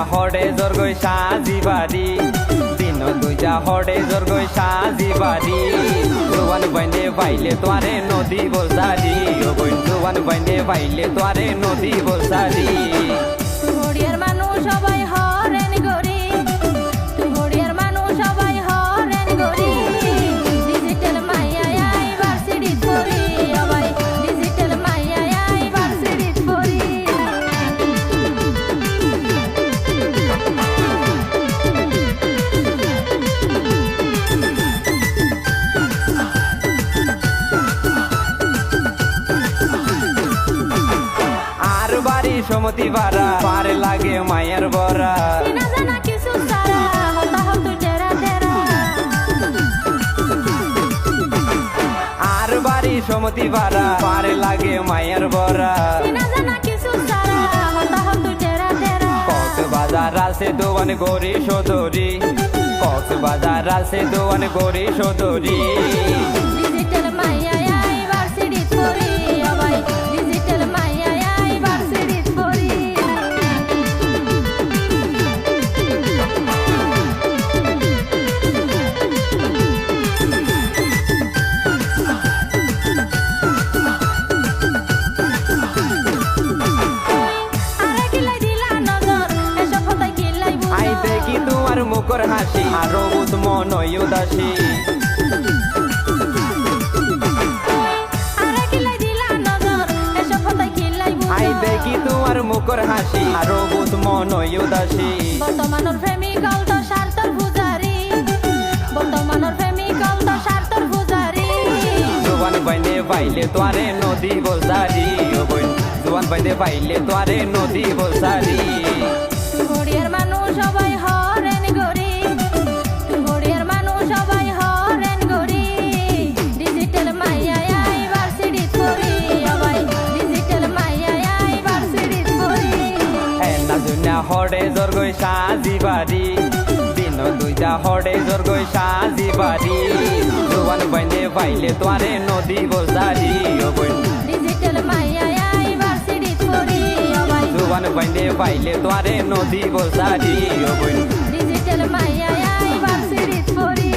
হরে জর্গই সাজি বাড়ি দিন দুইটা হরে জর্গই সাজি বাড়ি জোয়ান বাইনে বাইলে তোয়ারে নদী বলসারি ও বইন জোয়ান বাইনে বাইলে তোয়ারে নদী বলসারি তুই হরিয়ার মানুষ সবাই হরেন গরি তুই হরিয়ার মানুষ সবাই হরেন গরি ডিজিটাল মাইয়া ইউনিভার্সিটি পড়ি সবাই ডিজিটাল মাইয়া ইউনিভার্সিটি পড়ি আর বাড়ি সমতি বাড়া পার লাগে মায়ের বরা চিনা জানা কিছু সারা হতা হতু টেরা টেরা আর বাড়ি সমতি বাড়া পার লাগে মায়ের বরা চিনা জানা কিছু সারা হতা হতু টেরা টেরা কক্সবাজার আছে দোয়ান গরি সদরি কক্সবাজার আছে দোয়ান গরি সদরি ডিজিটাল মাইয়া ইউনিভার্সিটি পড়ি সবাই ডিজিটাল মাইয়া ইউনিভার্সিটি পড়ি আরে কিলাই দিলা নজর এসব হতাই কিলাই আই বুঝো দেখি তোমার মুখর হাসি আরো উৎমন উদাসী আরে কিলাই দিলা নজর এসব হতাই কিলাই আই বুঝো দেখি তোমার মুখর হাসি আরো উৎমন উদাসী বর্তমানের প্রেমিকল তো স্বার্থর পূজারি বর্তমানের প্রেমিকল তো স্বার্থর পূজারি জোয়ান বাইনে বাইলে তোয়ারে নদী বলসারি ও বইন জোয়ান বাইনে বাইলে তোয়ারে নদী বলসারি তুই হরিয়ার মানুষ সবাই হরেন গরি তুই হরিয়ার মানুষ সবাই হরেন গরি ডিজিটাল মাইয়া ইউনিভার্সিটি পড়ি সবাই ডিজিটাল মাইয়া ইউনিভার্সিটি পড়ি না দুনিয়া হরে জর্গই সাজি বাড়ি দিন দুইটা হরে জর্গই সাজি বাড়ি জোয়ান বাইনে বাইলে তোয়ারে নদী বলসারি ও বইন ডিজিটাল মাইয়া ইউনিভার্সিটি পড়ি সবাই জোয়ান বাইনে বাইলে তোয়ারে নদী বলসারি ও বইন ডিজিটাল মাইয়া ইউনিভার্সিটি পড়ি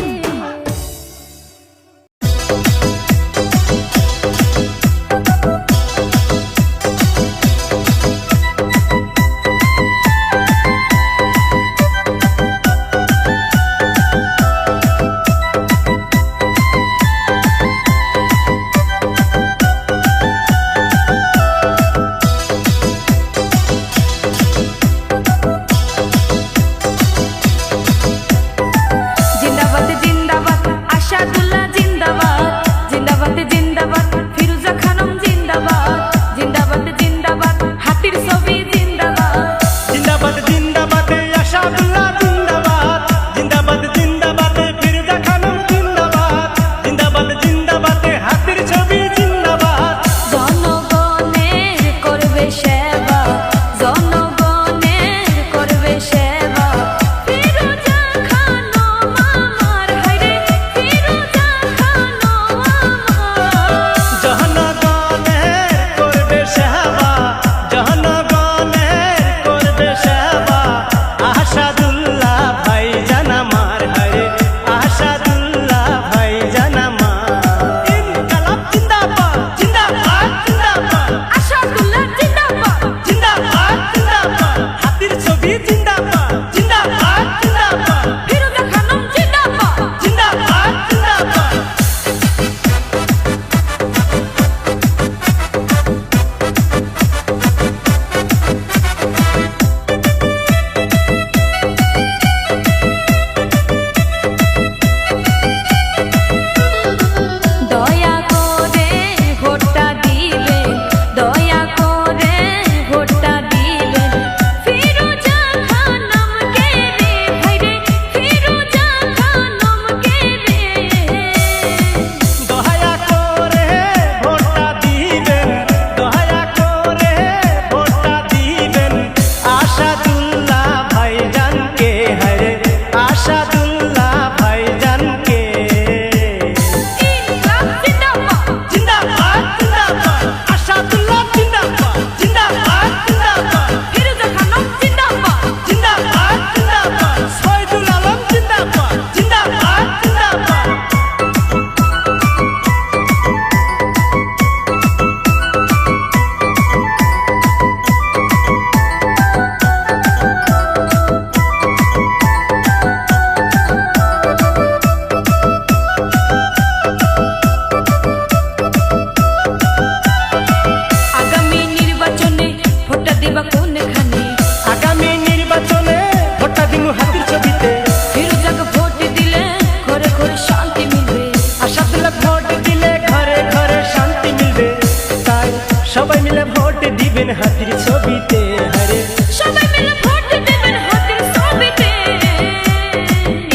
হাতির ছবিতে হরে সবাই মিলে ভোট দেবেন হাতের ছবিতে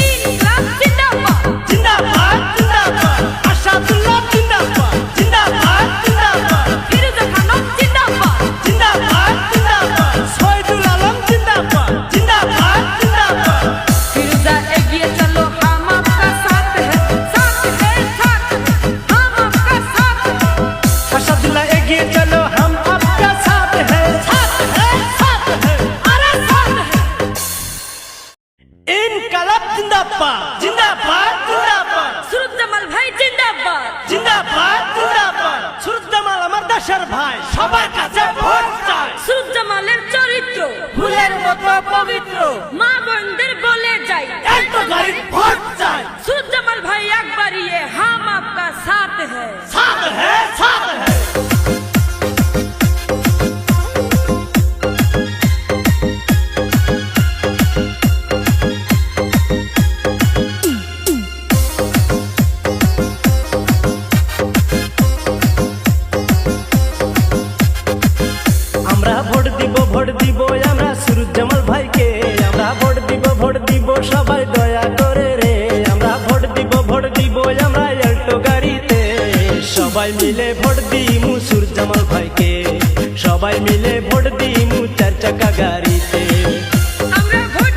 ইনকলাব জিন্দাবাদ জিন্দাবাদ জিন্দাবাদ আশাদুল্লাহ জিন্দাবাদ জিন্দাবাদ জিন্দাবাদ ফিরোজা খানম জিন্দাবাদ জিন্দাবাদ জিন্দাবাদ শহীদুল আলম জিন্দাবাদ জিন্দাবাদ জিন্দাবাদ फिरोजा एगिए चलो हम आपका साथ है साथ हम आपका साथ আশাদুল্লাহ এগিয়ে চলো हम आपका साथ है अरे साथ है ইনকালাব জিন্দাবাদ জিন্দাবাদ জিন্দাবাদ सुरुज जमाल भाई जिंदाबाद জিন্দাবাদ জিন্দাবাদ সুরজ জামাল আমার দেশের ভাই সবার কাছে ভোট চাই সুরজ জামালের চরিত্র ফুলের মতো পবিত্র মা বোনদের বলে যাই একটু গাড়ি ভোট চাই सुरज जमाल भाई একবার ये हम आपका साथ है साथ है साथ है আমরা ভোট দিব আমরা সুরজ জামাল ভাইকে আমরা ভোট দিব সবাই দয়া করে রে আমরা ভোট দিব আমরা অল্টো গাড়িতে সবাই মিলে ভোট দিমু সুরজ জামাল ভাইকে সবাই মিলে ভোট দিমু চার চাকা গাড়িতে আমরা ভোট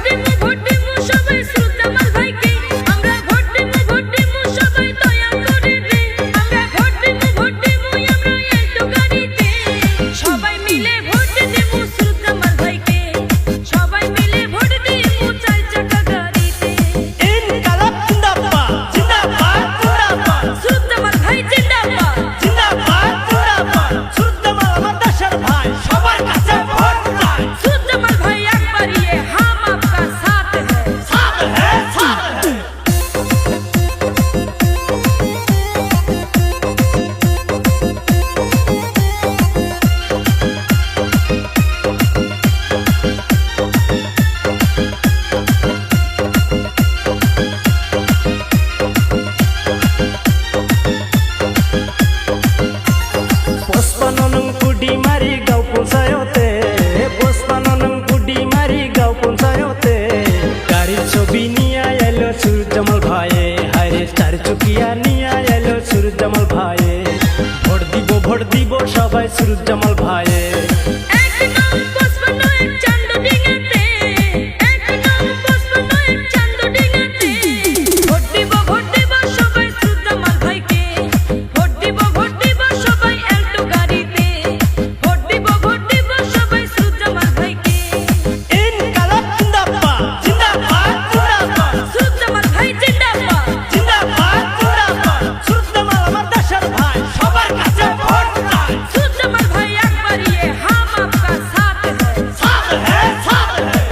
দেবো সবাই সুরজ জামাল ভাইকে আমরা ভোট দেবো সবাই দয়া করে রে আমরা ভোট দেবো আমরা একটু গাড়িতে সবাই মিলে ভোট দেবো সুরজ জামাল ভাইকে সবাই মিলে ভোট দেবো চার চাকা গাড়িতে ইনকালাব জিন্দাবাদ জিন্দাবাদ জিন্দাবাদ সুরজ জামাল ভাই জিন্দাবাদ জিন্দাবাদ জিন্দাবাদ সুরজ জামাল আমার দেশের ভাই সবার কাছে ভোট চাই सुरज जमाल भाई একবার ये हम आपका साथ है साथ है साथ है পোষপাননং কুডি মারি গাঁও পঞ্চায়তে পোষপাননং কুডি মারি গাঁও পঞ্চায়তে গাড়ির ছবি নিয়ে এলো সুরজ জামাল ভাইয়ে হায়রে চার চুকিয়া নিয়ে এলো সুরজ জামাল ভাইয়ে ভোট দিব সবাই সুরজ জামাল ভাইয়ে একদম পুষ্পন এক চান্দ ডিঙাতে একদম পুষ্পন এক চান্দ ডিঙাতে ভোট দিব সবাই সুরজ জামাল ভাইকে ভোট দিব সবাই এল্টো গাড়িতে ভোট দিব সবাই সুরজ জামাল ভাইকে ইনকালাব জিন্দাবাদ জিন্দাবাদ জিন্দাবাদ সুরজ জামাল ভাই জিন্দাবাদ জিন্দাবাদ জিন্দাবাদ সুরজ জামাল আমার দেশের ভাই সবার কাছে ভোট চাই सुरज जमाल भाई একবার ये हम आपका साथ है साथ है साथ है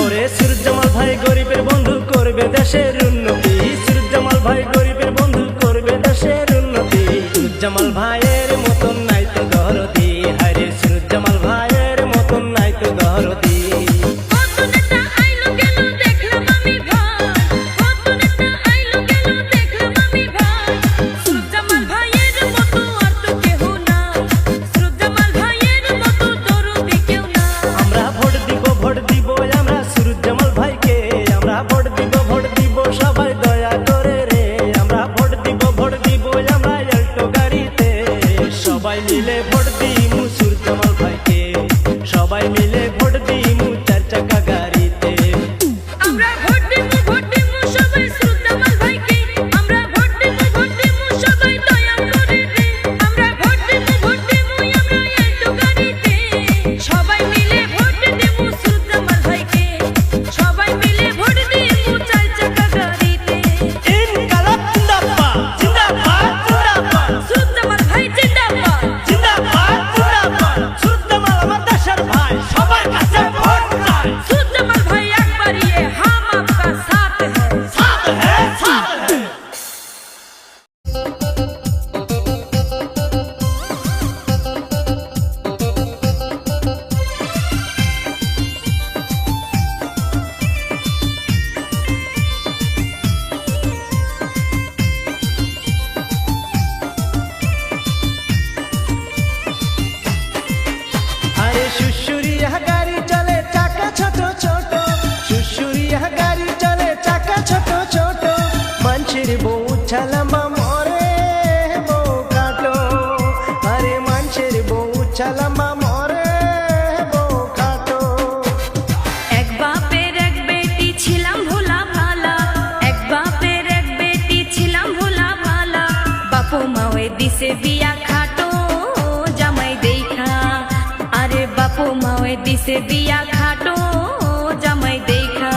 ওরে সুরজ জামাল ভাই গরিবের বন্ধু করবে দেশের উন্নতি সুরজ জামাল ভাই গরিবের বন্ধু করবে দেশের উন্নতি সুরজ জামাল ভাইয়ের মতন নাই তো দরদি হায়রে সুরজ জামাল ভাইয়ের মতন নাই তো দরদি কত নেতা আইলো গেল দেখলাম আমি ভাই কত নেতা আইলো গেল দেখলাম আমি ভাই সুরজ জামাল ভাইয়ের মতো আর তো কেউ না সুরজ জামাল ভাইয়ের মতো দরদি কেউ না আমরা ভোট দিব আমরা সুরজ জামাল ভাইকে আমরা ভোট দিব সবাই দয়া করে রে আমরা ভোট দিব আমরা অল্টো গাড়িতে দিছে বিয়া খাটো জামাই দেখা, আরে বাপু মাওয়ে দিছে বিয়া খাটো জামাই দেখা।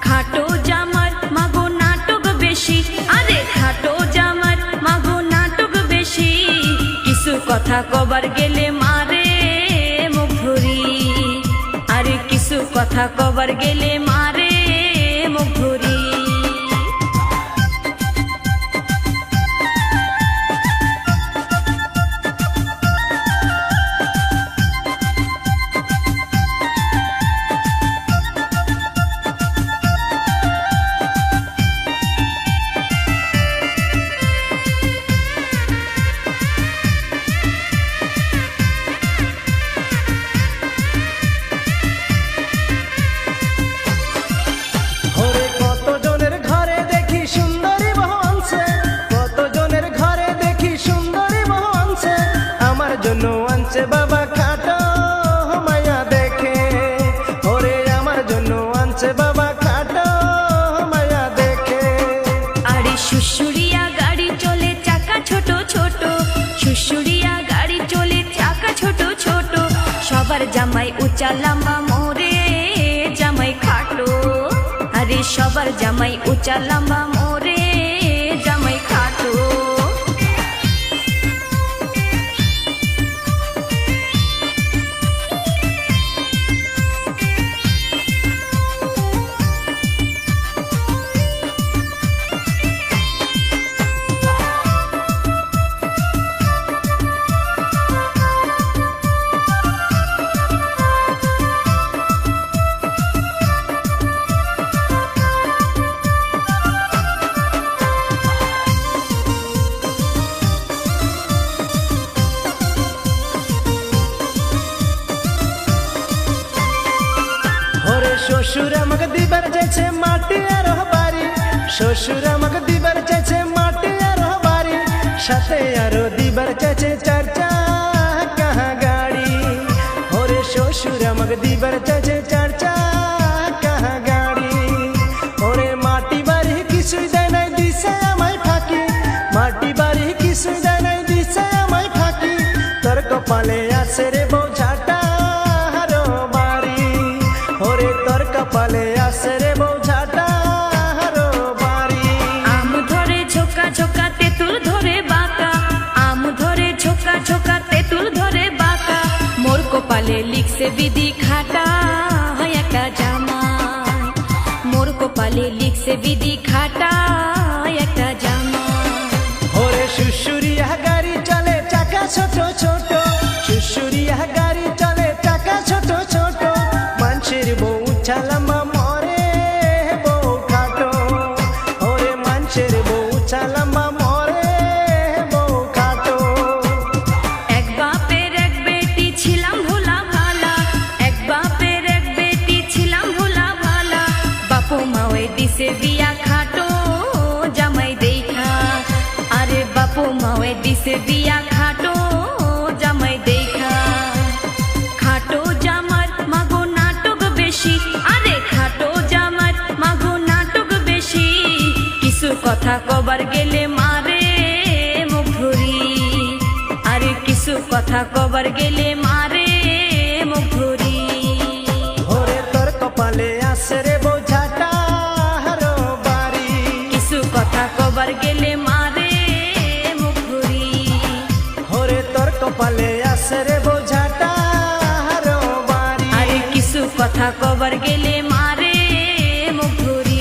খাটো জামার মাগো নাটক বেশি, আরে খাটো জামার মাগো নাটক বেশি, কিছু কথা কবার গেলে মারে মুখ ধরি, আরে কিছু কথা কবার গেলে মারে মুখ ধরি। ওরে কতজনের ঘরে দেখি সুন্দরী বউ আনছে, কতজনের ঘরে দেখি সুন্দরী বউ আনছে, আমার জন্য আনছে বাবা খাটো মায়া দেখে, ওরে আমার জন্য আনছে বাবা খাটো মায়া দেখে। আরে শুশুরিয়া গাড়ি চলে চাকা ছোট ছোট, শুশুরিয়া গাড়ি চলে চাকা ছোট ছোট, সবার জামাই উঁচা লম্বা মোরে জামাই খাটো, আরে সবার জামাই উঁচা লম্বা মোরে জামাই খাটো। ওরে শ্বশুর আমাকে দিবার চাইছে মাটি আর বাড়ি, শ্বশুর আমাকে দিবার চাইছে মাটি আর বাড়ি, সাথে আরো দিবার চাইছে চার চাকা গাড়ি, ওরে শ্বশুর আমাকে দিবার চাইছে চার চাকা গাড়ি। ওরে মাটি বাড়ি কিছুই দেয় নাই দিছে আমায় ফাঁকি, মাটি বাড়ি কিছুই দেয় নাই দিছে আমায় ফাঁকি, তোর কপালে আছে রে বোঝাটা আরো বাড়ি, ওরে তোর কপালে আছে রে বোঝাটা আরো বাড়ি। আম ধরে ঝোকা ঝোকা তেঁতুল ধরে বাঁকা, আম ধরে ঝোকা ঝোকা তেঁতুল ধরে বাঁকা, মোর কপালে লিখছে বিধি খাটা হয় একটা জামাই, মোর কপালে লিখছে বিধি খাটা হয় একটা জামাই। ওরে শুশুরিয়া গাড়ি চলে চাকা ছোট ছোট, শুশুরিয়া গাড়ি চলে চাকা ছোট ছোট, মানুষের বউ চালামা মরে বউ খাটো, ওরে মানুষের বউ চালামা মরে বউ খাটো। এক বাপের এক বেটি ছিলাম ভোলা ভালা, এক বাপের এক বেটি ছিলাম ভোলা ভালা, বাপু মাওয়ে দিছে বিয়া খাটো জামাই দেখা, আরে বাপু মাওয়ে দিছে বিয়া খাটো জামাই দেখা। খাটো জামার মাগো নাটক বেশি, আরে খাটো জামার মাগো নাটক বেশি, কিছু কথা কবার গেলে মারে মুখ ধরি, আরে কিছু কথা কবার গেলে মারে মুখ ধরি। ওরে তোর কপালে আছে রে বোঝাটা আরো বাড়ি, কিছু কথা কবার গেলে মারে মুখ ধরি, ওরে তোর কপালে আছে রে বোঝাটা আরো বাড়ি। আরে কিছু কথা কবার গেলে মারে মুখ ধরি।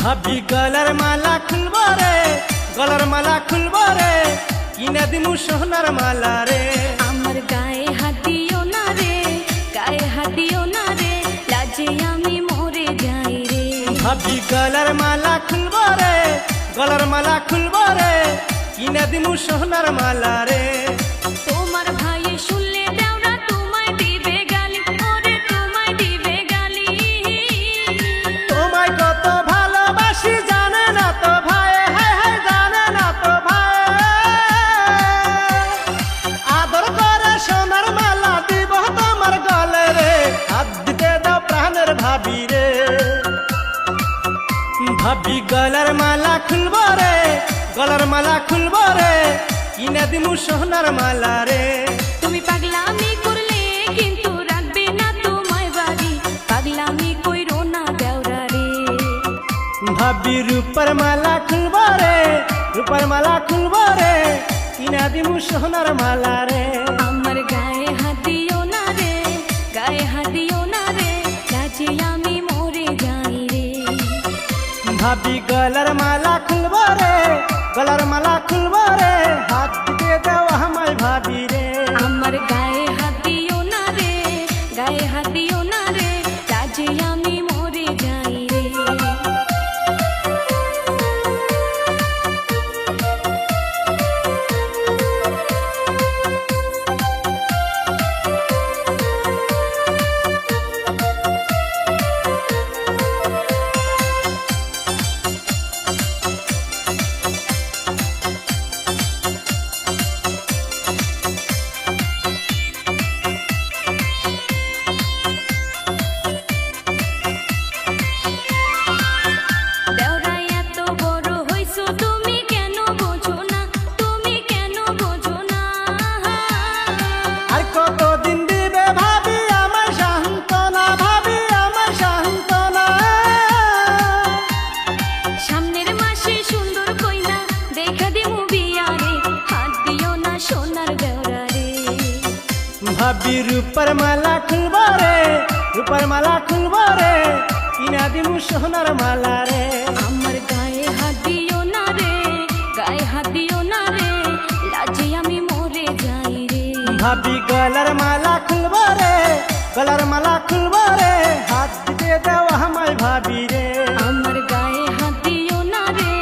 ভাবি গলার মালা খুলবো রে, গলার মালা খুলবো রে, কিনে দিমু সোনার মালা রে। আমার গায়ে হাত দিও না রে, লাজে আমি মরে যাই রে। ভাবি গলার মালা খুলব রে, গলার মালা খুলব রে, কিনে দিমু সোনার মালা রে। তোমার ভাই শুনলে দেওরা তোমায় দিবে গালি, ওরে তোমায় দিবে গালি। তোমায় কত ভালোবাসি জানে না তো ভাই, হায় হায় জানে না তো ভাই। আদর করে সোনার মালা দিব তোমার গলে রে, হাত দিতে দাও প্রাণের ভাবি রে। ভাবি গলার মালা খুলব রে, গলার মালা খুলব রে, কিনে দিমু সোনার মালা রে। তুমি পাগলামি করলে কিন্তু রাখবে না তোমায় বাড়ি, পাগলামি কইরো না দেওরা রে। ভাবি রূপার মালা খুলব রে, রূপার মালা খুলব রে, কিনে দিমু সোনার মালা রে। আমার গায়ে হাত দিও না রে, গায়ে হাত দিও না রে, লাজে আমি মরে যাই রে। ভাবি গলার মালা খুলব রে, গলার মালা খুলব রে, হাত দিয়ে দাও আমায় ভাবি রে। আমার গায়ে হাত দিও না রে, গায়ে হাত দিও না রে, লাজে আমি মরে যাই রে। দেওরা এত বড় হইছো তুমি কেন বোঝো না, তুমি কেন বোঝো না। আর কতদিন দিবে ভাবি আমার সান্ত্বনা, ভাবি আমার সান্ত্বনা। সামনের মাসে সুন্দর কইনা দেখা দিমু বিয়া রে, হাত দিও না সোনার দেওরা রে। ভাবি রূপার মালা খুলব রে, রূপার মালা খুলব রে, কিনা দিমু সোনার মালা রে। আমার গায়ে হাত দিও না রে, গায়ে হাত দিও না রে, লাজে আমি মরে যাই রে। ভাবি গলার মালা খুলব রে, গলার মালা খুলব রে, হাত দিয়ে দাও আমায় ভাবি রে। আমার গায়ে হাত দিও না রে,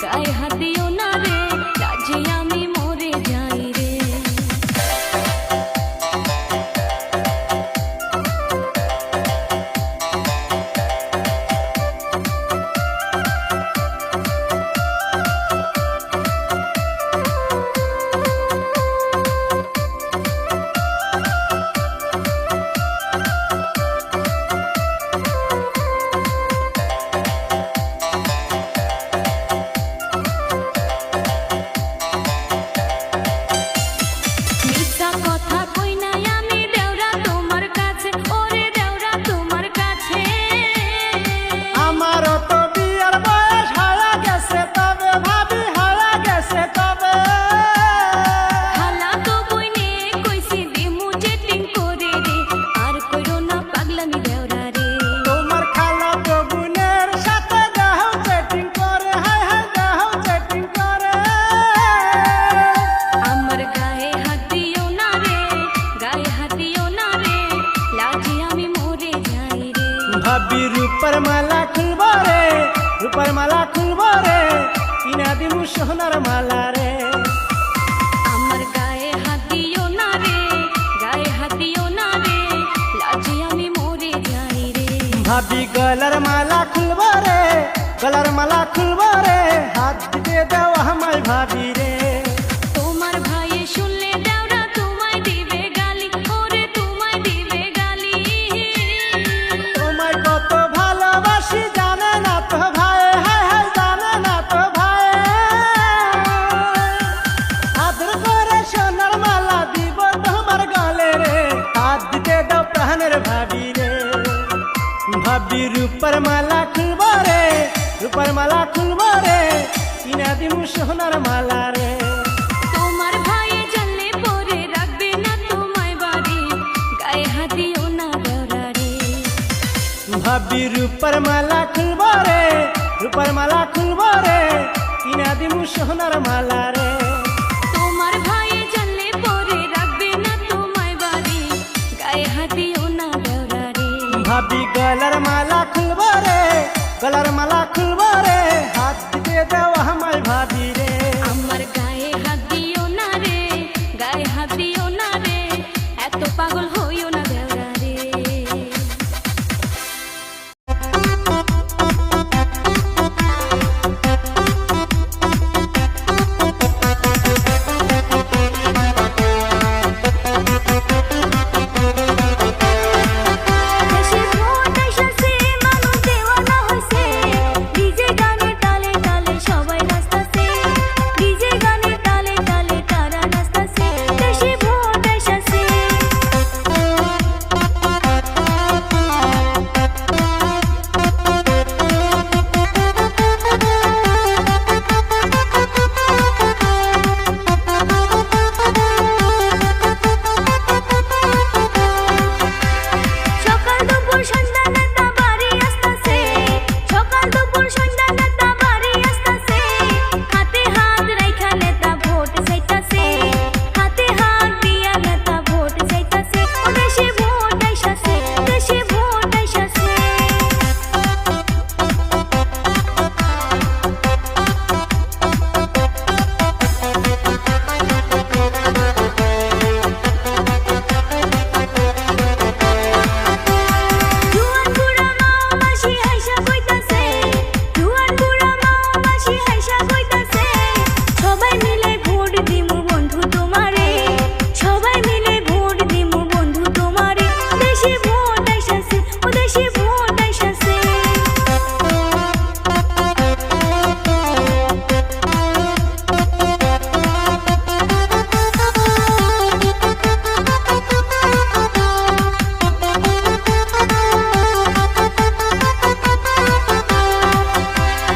গায়ে হাত দিও না রে, লাজে আমি মরে যাই রে। মিথ্যা কথা কই নাই আমি দেওরা তোমার কাছে, ওরে দেওরা তোমার কাছে। আমারও তো বিয়ার বয়স হারা গেছে তবে, ভাবি হারা গেছে তবে। খালা তো বইনে কইছি দিমু চেটিং করে রে, আর কইরো না পাগলামি দেওরা রে। তোমার খালা তো বোনের সাথে দেহ চেটিং করে, হায় হায় দেহ চেটিং করে। আমার গায়ে হাত দিও না রে, গায়ে হাত দিও না রে, লাজে আমি মরে যাই রে। ভাবি রূপার মালা খুলব রে, রূপার মালা খুলব রে, কিনা দিমু সোনার মালা রে। আমার গায়ে হাত দিও না রে, গায়ে হাত দিও না রে, লাজে আমি মরে যাই রে। ভাবি গলার মালা খুলব রে, গলার মালা খুলব রে, হাত দিয়ে দাও আমায় ভাবি রে। তোমার ভাই শুনলে দেওরা তোমায় দিবে গালি, ওরে তোমায় দিবে গালি। তোমায় কত ভালোবাসি জানে না তো ভাই, হায় হায় জানে না তো ভাই। আদর করে সোনার মালা দিব তোমার গলে রে, হাত দিতে দাও প্রাণের ভাবি রে। ভাবি রূপার মালা খুলব রে, রূপার মালা খুলব রে, কিনা দিমু সোনার মালা রে। তোমার ভাই জানলে পরে রাখবে না তোমায় বাড়ি, গায়ে হাত দিও না দেওরা রে। ভাবি রূপার মালা খুলব রে, রূপার মালা খুলব রে, কিনা দিমু সোনার মালা রে। তোমার ভাই জানলে পরে রাখবে না তোমায় বাড়ি, গায়ে হাত দিও না দেওরা রে। ভাবি গলার মালা খুলব রে, গলার মালা খুলব রে, হাত দিতে দাও আমায় ভাবি রে। আমার গায়ে হাত দিও না রে, গায়ে হাত দিও না রে, এত পাগল হইও না দেওরা রে। দেশে ভোট এসেছে, মানুষ দেওয়ানা হইছে, ডিজে গানে তালে তালে সবাই নাচতাছে, ডিজে গানে তালে তালে তারা নাচতাছে, দেশে ভোট এসেছে। সকাল দুপুর সন্ধ্যা নেতা বাড়ি আসতাছে, সকাল দুপুর সন্ধ্যা নেতা বাড়ি আসতাছে, হাতে হাত রাইখা নেতা ভোট চাইতাছে, হাতে হাত দিয়া নেতা ভোট চাইতাছে, ও দেশে ভোট আইসাছে, দেশে ভোট আইসাছে। জুয়ান বুড়া মাও মাসি হাইসা কইতাছে, জুয়ান বুড়া মাও মাসি হাইসা কইতাছে, সবাই মিলে ভোট দিমু বন্ধু তোমারে, সবাই মিলে ভোট দিমু বন্ধু তোমারে, দেশে ভোট আইসাছে, ও দেশে ভোট আইসাছে।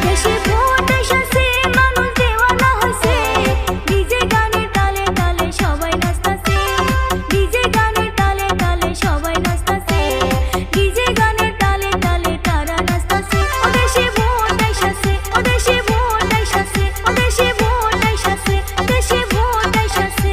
দেশে ভোট এসেছে, মানুষ দেওয়ানা হইছে, ডিজে গানে তালে তালে সবাই নাচতাছে, ডিজে গানে তালে তালে সবাই নাচতাছে, ডিজে গানে তালে তালে তারা নাচতাছে, ও দেশে ভোট এসেছে, ও দেশে ভোট এসেছে, ও দেশে ভোট এসেছে, দেশে ভোট এসেছে।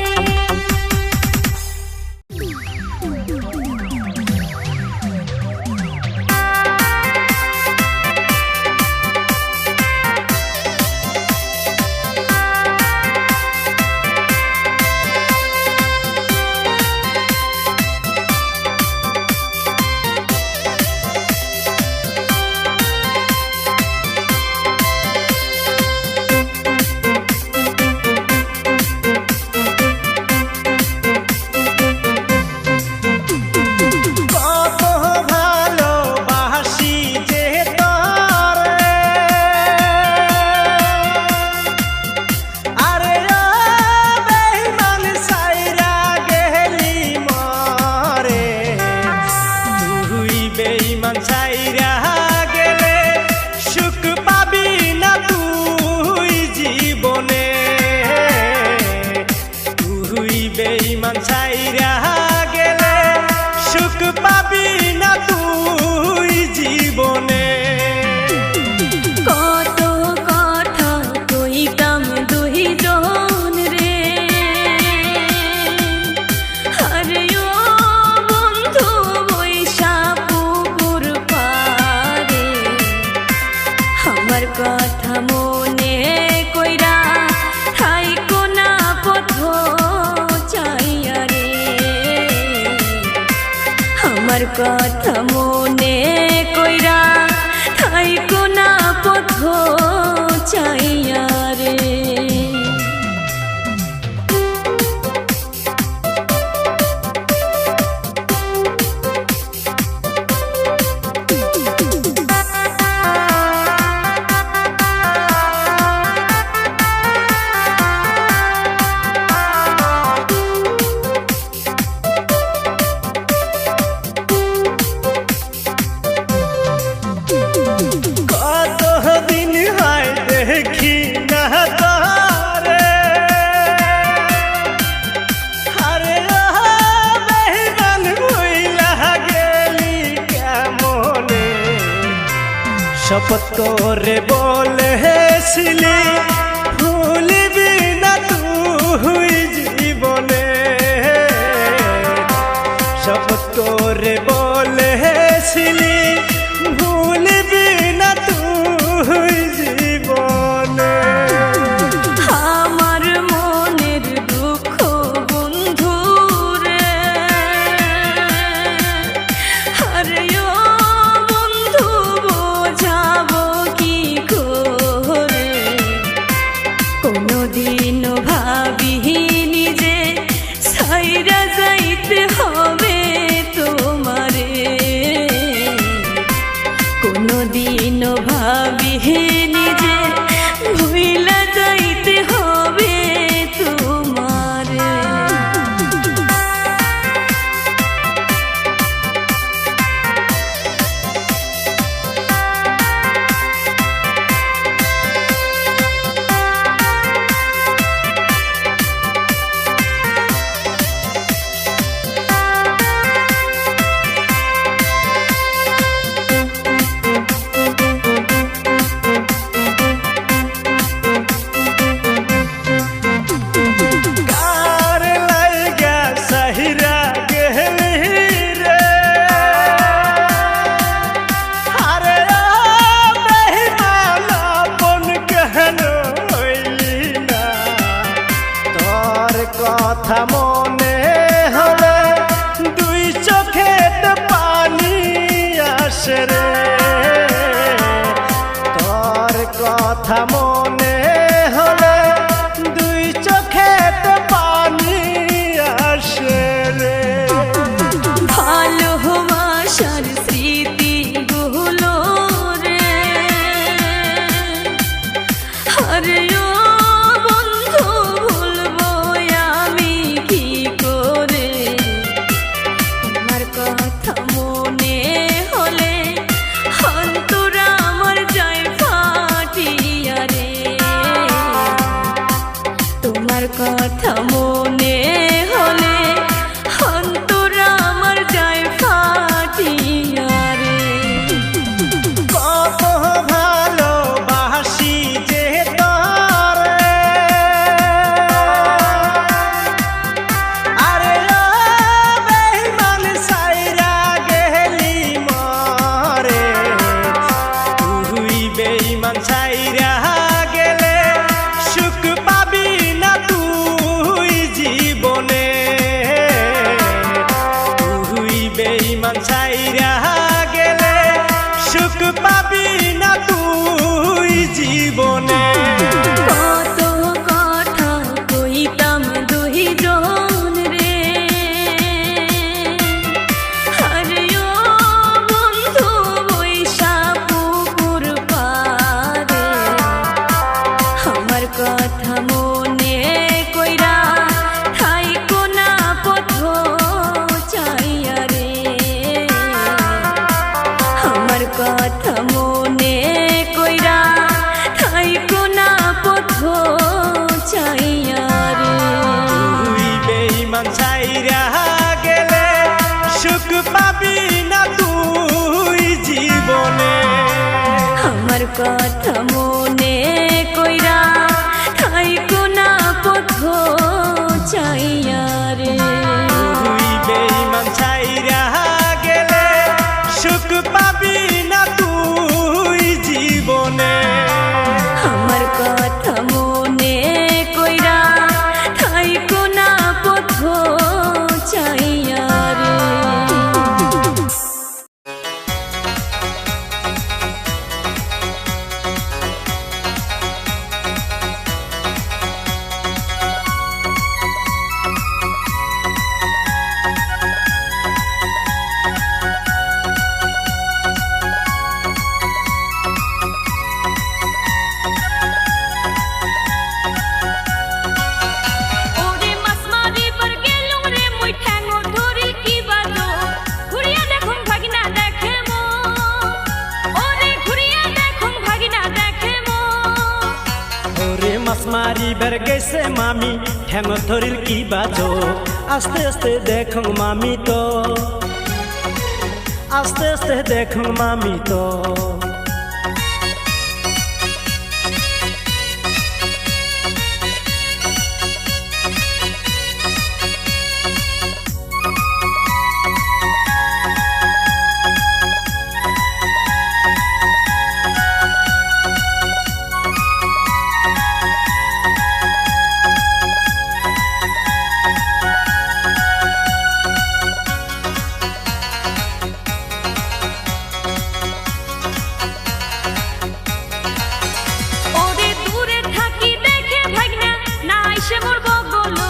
কত ভালোবাসি যে তোরে, আরে ও বেঈমান সাইরা গেলি মরে, তুই বেঈমান সাইরা গেলে সুখ পাবি না তুই জীবনে, তুই বেঈমান সাইরা গেলে সুখ পাবি না তুই জীবনে। কত কথা কইতাম দুইজন রে, আরে ও বন্ধু বৈশা পুকুর পারে, আমার কথা মনে কইরা থাইকো না পথ চাইয়া রে, আমার কথা মনে কইরা থাইকো না পথ চাইয়া রে। কতদিন হয় দেখি না তোরে, আরে ও বেঈমান হইলা গেলি কেমনে, শপথ করে বলেছিলি ভুলবি না তুই জীবনে, শপথ করে বলেছিলি কথা মনে হলে দুই চোখেতে পানি আসে রে তোর কথা মনে হলে দুই চোখেতে পানি আসে রে ভালোবাসার স্মৃতি গুলো রে আরে ও বন্ধু ভুলবো আমি কি করে তোমার কথা মনে হলে অন্তর আমার যায় ফাটিয়া রে তোমার কথা মনে হলে অন্তর আমার যায় ফাটিয়া রে কত ভালোবাসি যে তোরে আরে ও বেঈমান সাইরা গেলি মরে তুই বেঈমান সাইরা গেলে সুখ পাবি না তুই জীবনে তুই বেঈমান সাইরা গেলে সুখ পাবি না তুই জীবনে কত কথা কইতাম দুইজন রে আরে ও বন্ধু বৈশা পুকুর পারে আমার কথা মনে কইরা থাইকো না পথ চাইয়া রে আমার কথা মনে কইরা থাইকো না পথ চাইয়া রে তুই বেঈমান সাইরা গেলে সুখ পাবি না তুই জীবনে আমার কথা মনে কইরা থাইকো না পথ চাইয়া রে তুই বেঈমান সাইরা গেলে সুখ পাবি না তুই জীবনে আমার কথা মনে কইরা থাইকো না পথ চাইয়া রে ওরে মাছ মারিবার গেলুম রে মুই ঠ্যাঙো ধরি কি বাজো ঘুরিয়া দেখুন ভাগিনা দেখে মো ওরে ঘুরিয়া দেখুন ভাগিনা দেখে মো ওরে মাছ মারিবার গেছে মামি ঠ্যাং ধরিল কি বাজো আস্তে আস্তে দেখুন মামি তো আস্তে আস্তে দেখুন মামি তো ওরে দূরে থাকি দেখে ভাগনা না আইসে মোর বগলো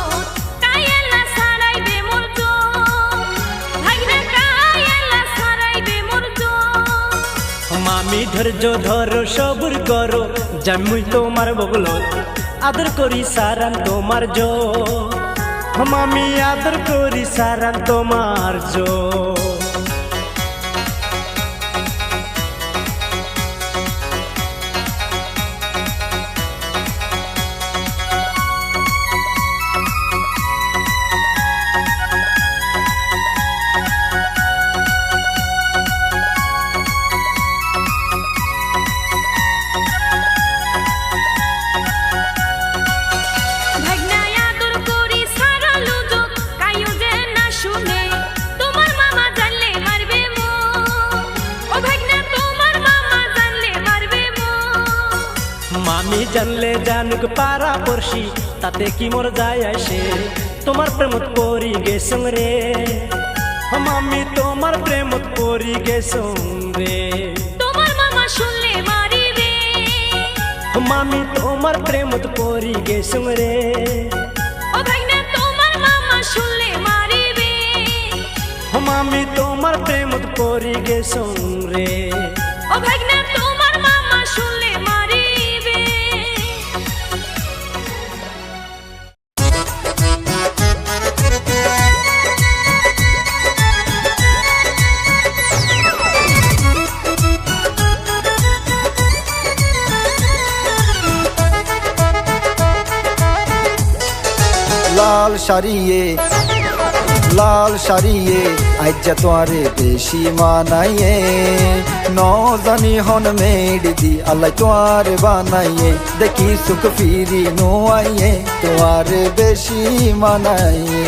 কাইলা সারাইবে মোর জো ভাগনা কাইলা সারাইবে মোর জো মামি ধৈর্য ধরো সবুর করো জামুই তোমার বগলো আদর করি সারান তোমার জো মামি আদর করি সারান তোমার জো ভাগনা আদর করি সারালু জো কাইও যে না শুনে তোমার মামা জানলে মারবে মো ও ভাগনা তোমার মামা জানলে মারবে মো মামি জানলে জানুক পাড়া পড়শি তাতে কি মোর যায় আসে তোমার প্রেমত পরি গেছং রে মামি তোমার প্রেমত পরি গেছং রে তোমার মামা শুনলে মারিবে মামি তোমার প্রেমত পরি গেছং রে ও ভাইনা তোমার মামা শুনলে মারিবে মামি তোমার প্রেমত পরি গেছং রে ও ভাইনা তোমার মামা শুনলে মারিবে লাল শাড়িয়ে আজ্জা তোয়ারে বেশি মানাইয়ে ন জানি হন মেড দি আল্লাহ তোয়ারে বানাইয়ে দেখি সুখ ফিরি নো আইয়ে তোয়ারে বেশি মানাইয়ে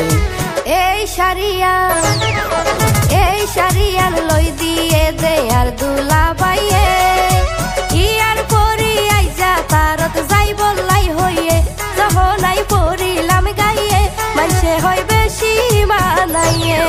এই সারিয়া লই দিয়ে দে আর দুলা বাইয়ে ইয়ার পরি আইজা তারত যাই বললাই হইয়ে যহনাই পরিলাম গাইয়ে মানুষে হয় বেশি মানাইয়ে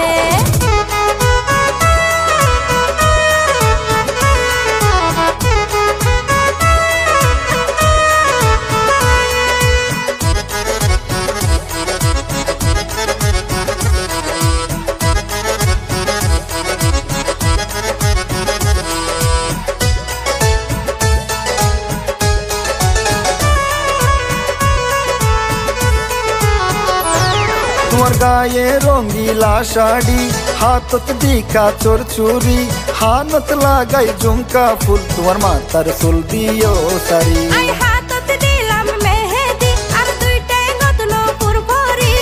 তোমার গায়ে রঙ্গিলা শাড়ি হাতত দিকা চোর চুরি হানত লাগাই ঝুমকা ফুল তোমার মাথার চুল দিও সারি আই হাতত দিলাম মেহেদি আর দুইটাই নতুন পুরপুরি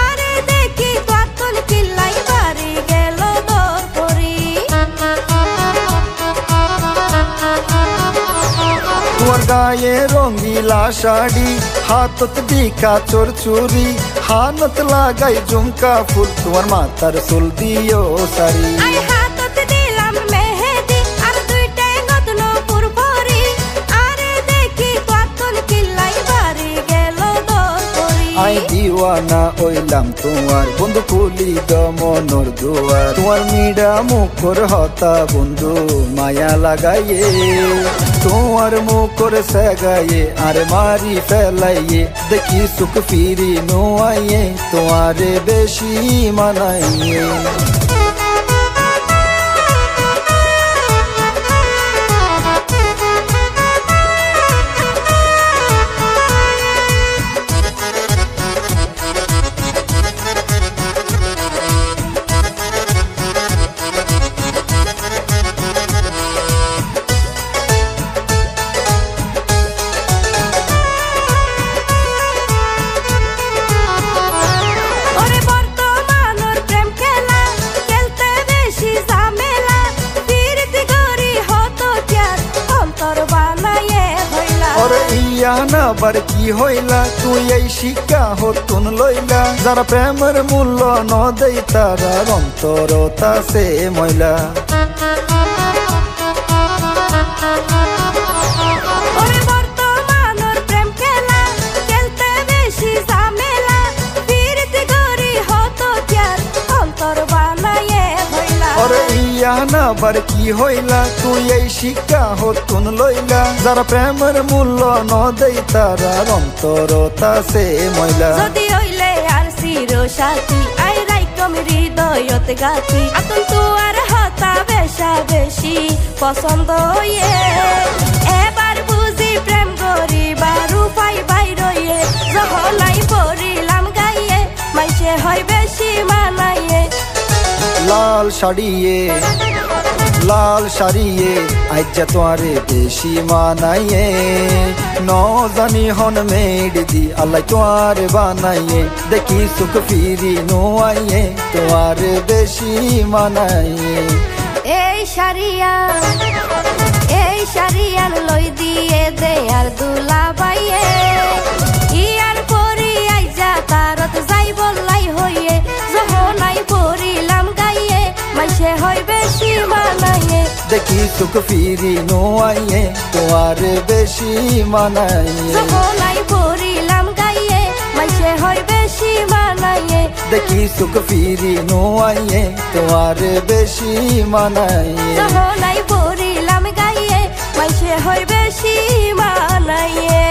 আরে দেখি তোর কিল্লাই বাড়ি গেল দর পরি তোমার গায়ে রঙ্গিলা শাড়ি হাতত দিকা চোর চুরি হানত লাগাই ঝুমকা ফুল তোমার মাথার চুল দিও সারি আই হাতত দিলাম মেহেদি আর দুইটাই নতুন পুরপুরি আরে দেখি তোর কিল্লাই বাড়ি গেল দর পরি আই দিওয়ানা ওইলাম তোমার বন্ধু খুলি দমনর দুয়ার তোমার মিডা মুখর হতা বন্ধু মায়া লাগাইয়ে তোমার মুখর সেগাইয়ে আরে মারি ফেলাইয়ে দেখি সুখ ফিরি নো আইয়ে তোমারে বেশি মানাইয়ে ওরে বর্তমানের প্রেম খেলা খেলতে বেশি ঝামেলা ফিরতি গরি হতো চার অন্তর বানায়ে হইলা ওরে ইয়া না বার কি হইলা তুই এই শিক্ষা হতুন লইলা যারা প্রেমের মূল্য ন দেই তারা অন্তরতা সে ময়লা ওরে বর্তমানের প্রেম খেলা খেলতে বেশি ঝামেলা ফিরতি গরি হতো চার অন্তর বানায়ে হইলা ওরে ইয়া না বার কি হইলা তুই এই শিক্ষা হতুন লইলা যারা প্রেমের মূল্য ন দেই তারা অন্তরতা সে ময়লা যদি হইলে আর চির সাথী আই রাইকম হৃদয়ত গাথি আতুন তুয়ার হতা বেশা বেশি পছন্দ হইয়ে এবার বুঝি প্রেম করি বারু পাই বাইরইয়ে যহলাই পড়িলাম গাইয়ে মাইসে হয় বেশি মানাইয়ে লাল শাড়িয়ে আজ্জা তোয়ারে বেশি মানাইয়ে ন জানি হন মেড দি আল্লাহ তোয়ারে বানাইয়ে দেখি সুখ ফিরি নো আইয়ে তোয়ারে বেশি মানাইয়ে এই সারিয়া লই দিয়ে দে আর দুলা বাইয়ে ইয়ার পরি আইজা তারত যাই বললাই হইয়ে যহনাই পরিলাম গাইয়ে মাইসে হয় বেশি মানাইয়ে দেখি সুখ ফিরি নো আইয়ে তোয়ারে বেশি মানাইয়ে যহনাই পরিলাম গাইয়ে মাইসে হয় বেশি মানাইয়ে দেখি সুখ ফিরি নোয়াইয়ে তোমার বেশি মানাইয়ে সহনাই পড়িলাম গাইয়ে মাইসে হই বেশি মানাইয়ে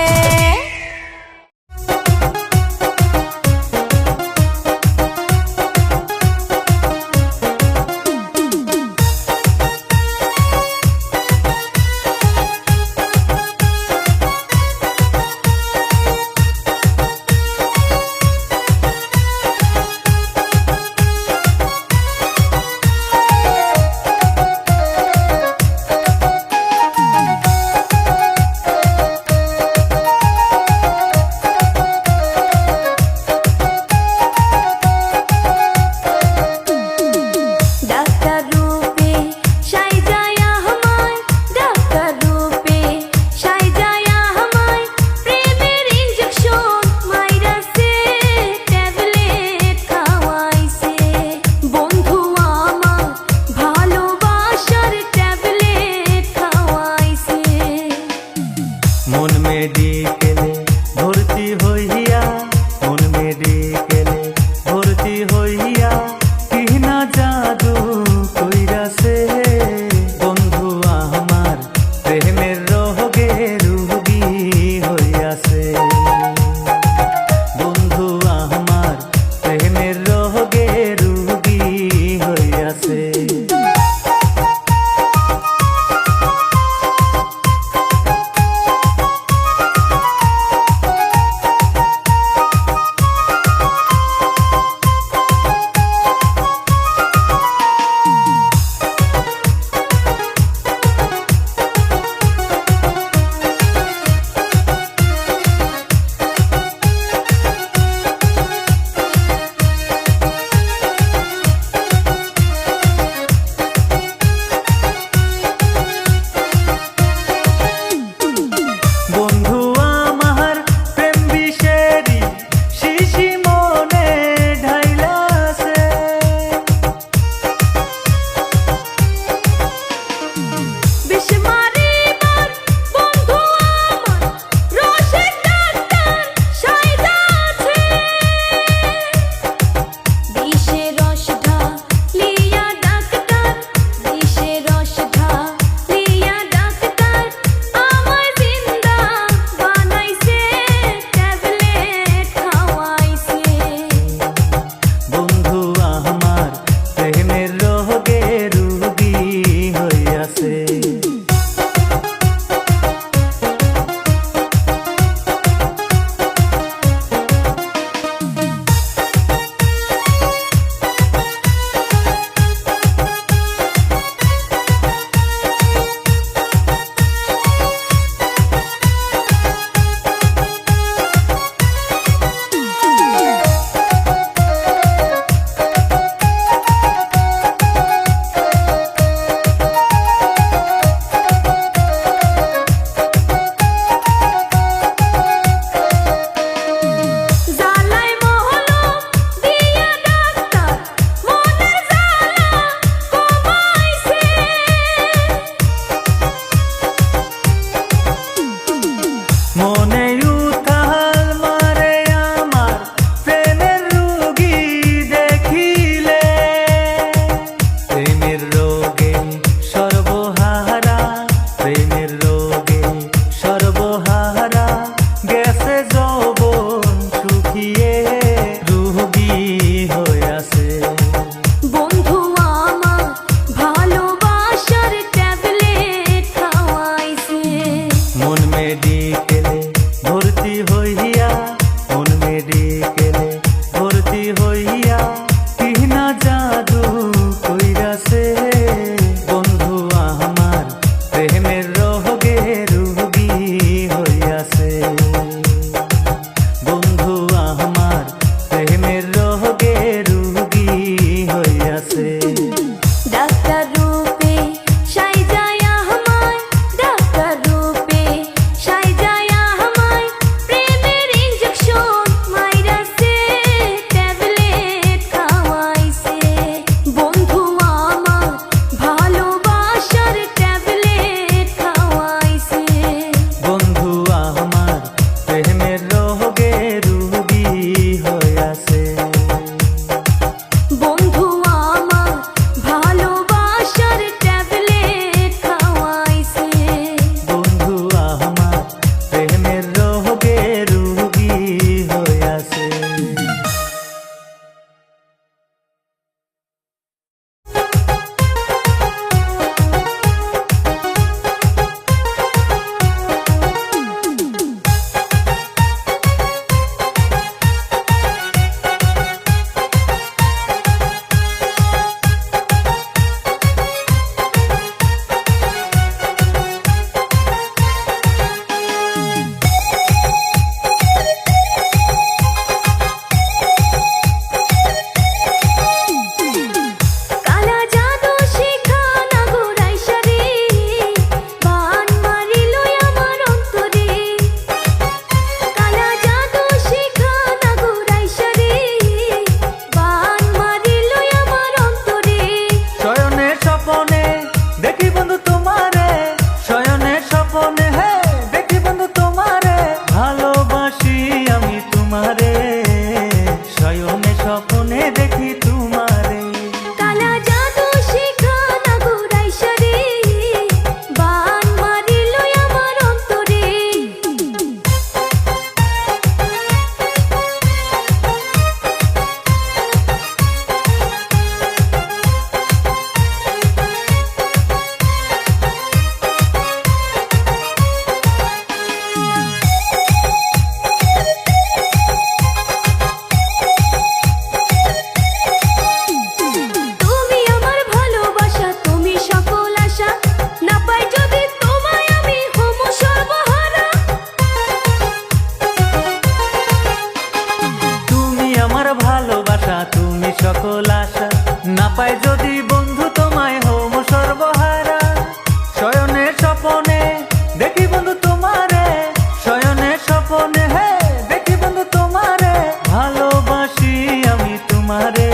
স্বপনে হে দেখি বন্ধু তোমারে, ভালোবাসি আমি তোমারে,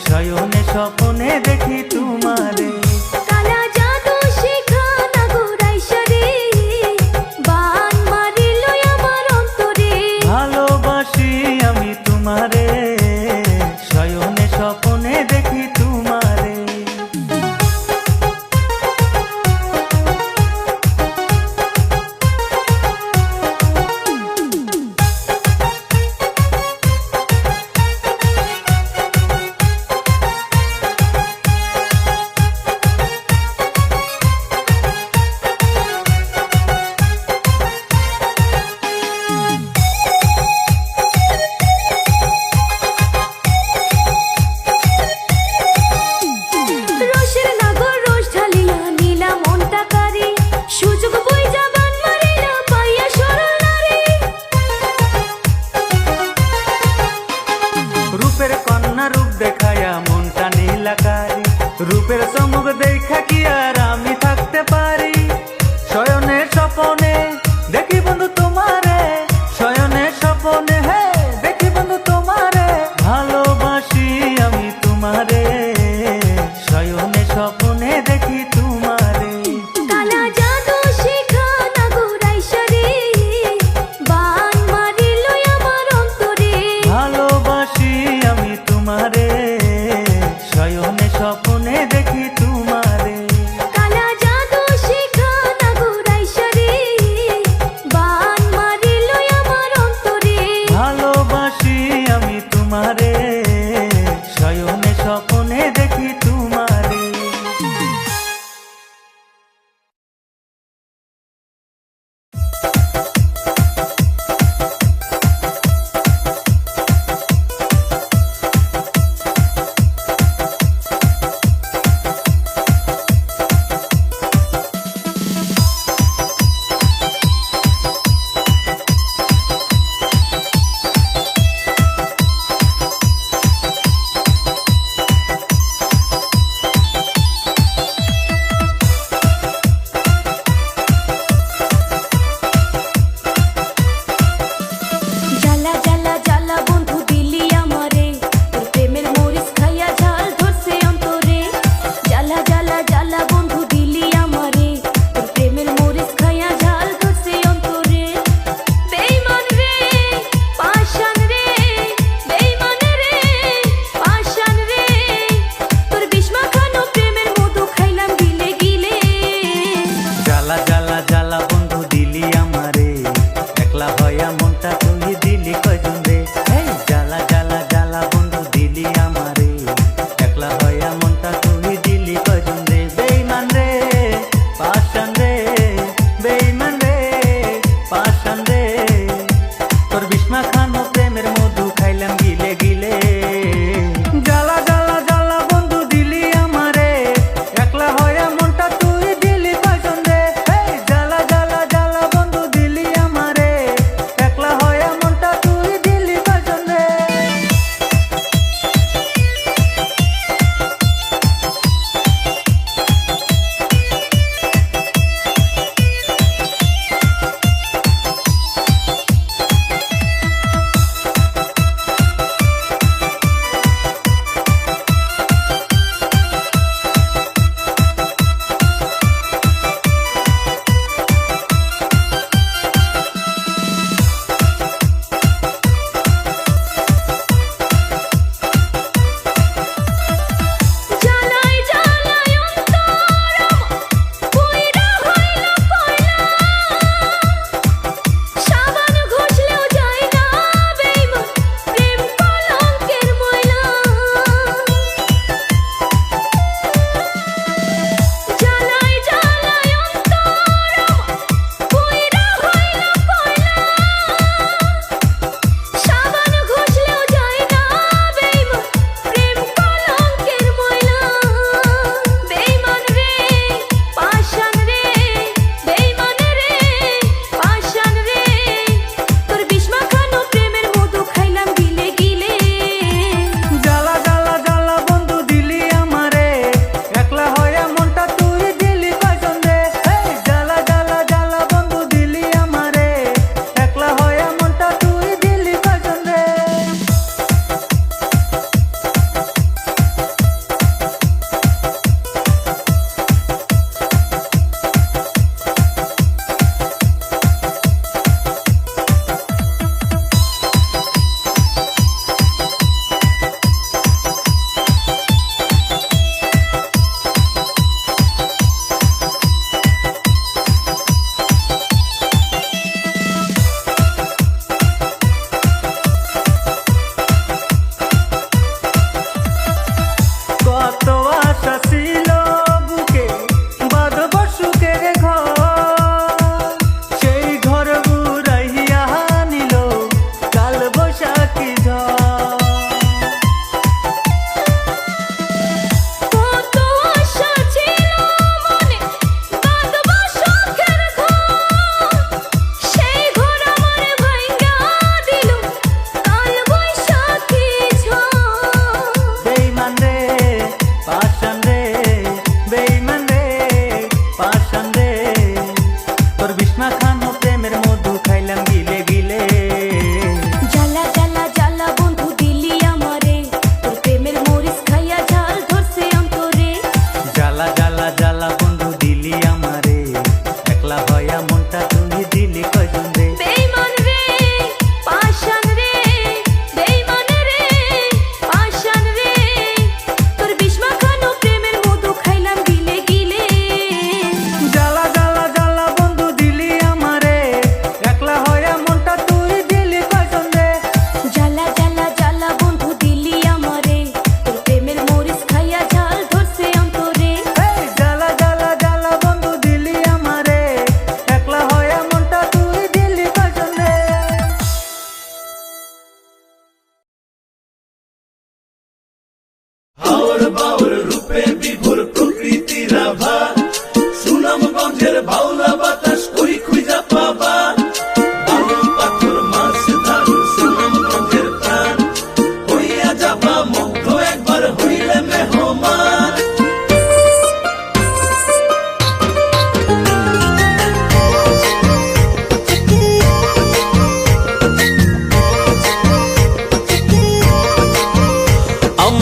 শয়নে স্বপনে দেখি তোমারে। কালা জাদু শিখানা ঘুরাইশারে, বান মারিল আমার অন্তরে। ভালোবাসি আমি তোমারে, শয়নে স্বপনে দেখি তোমারে।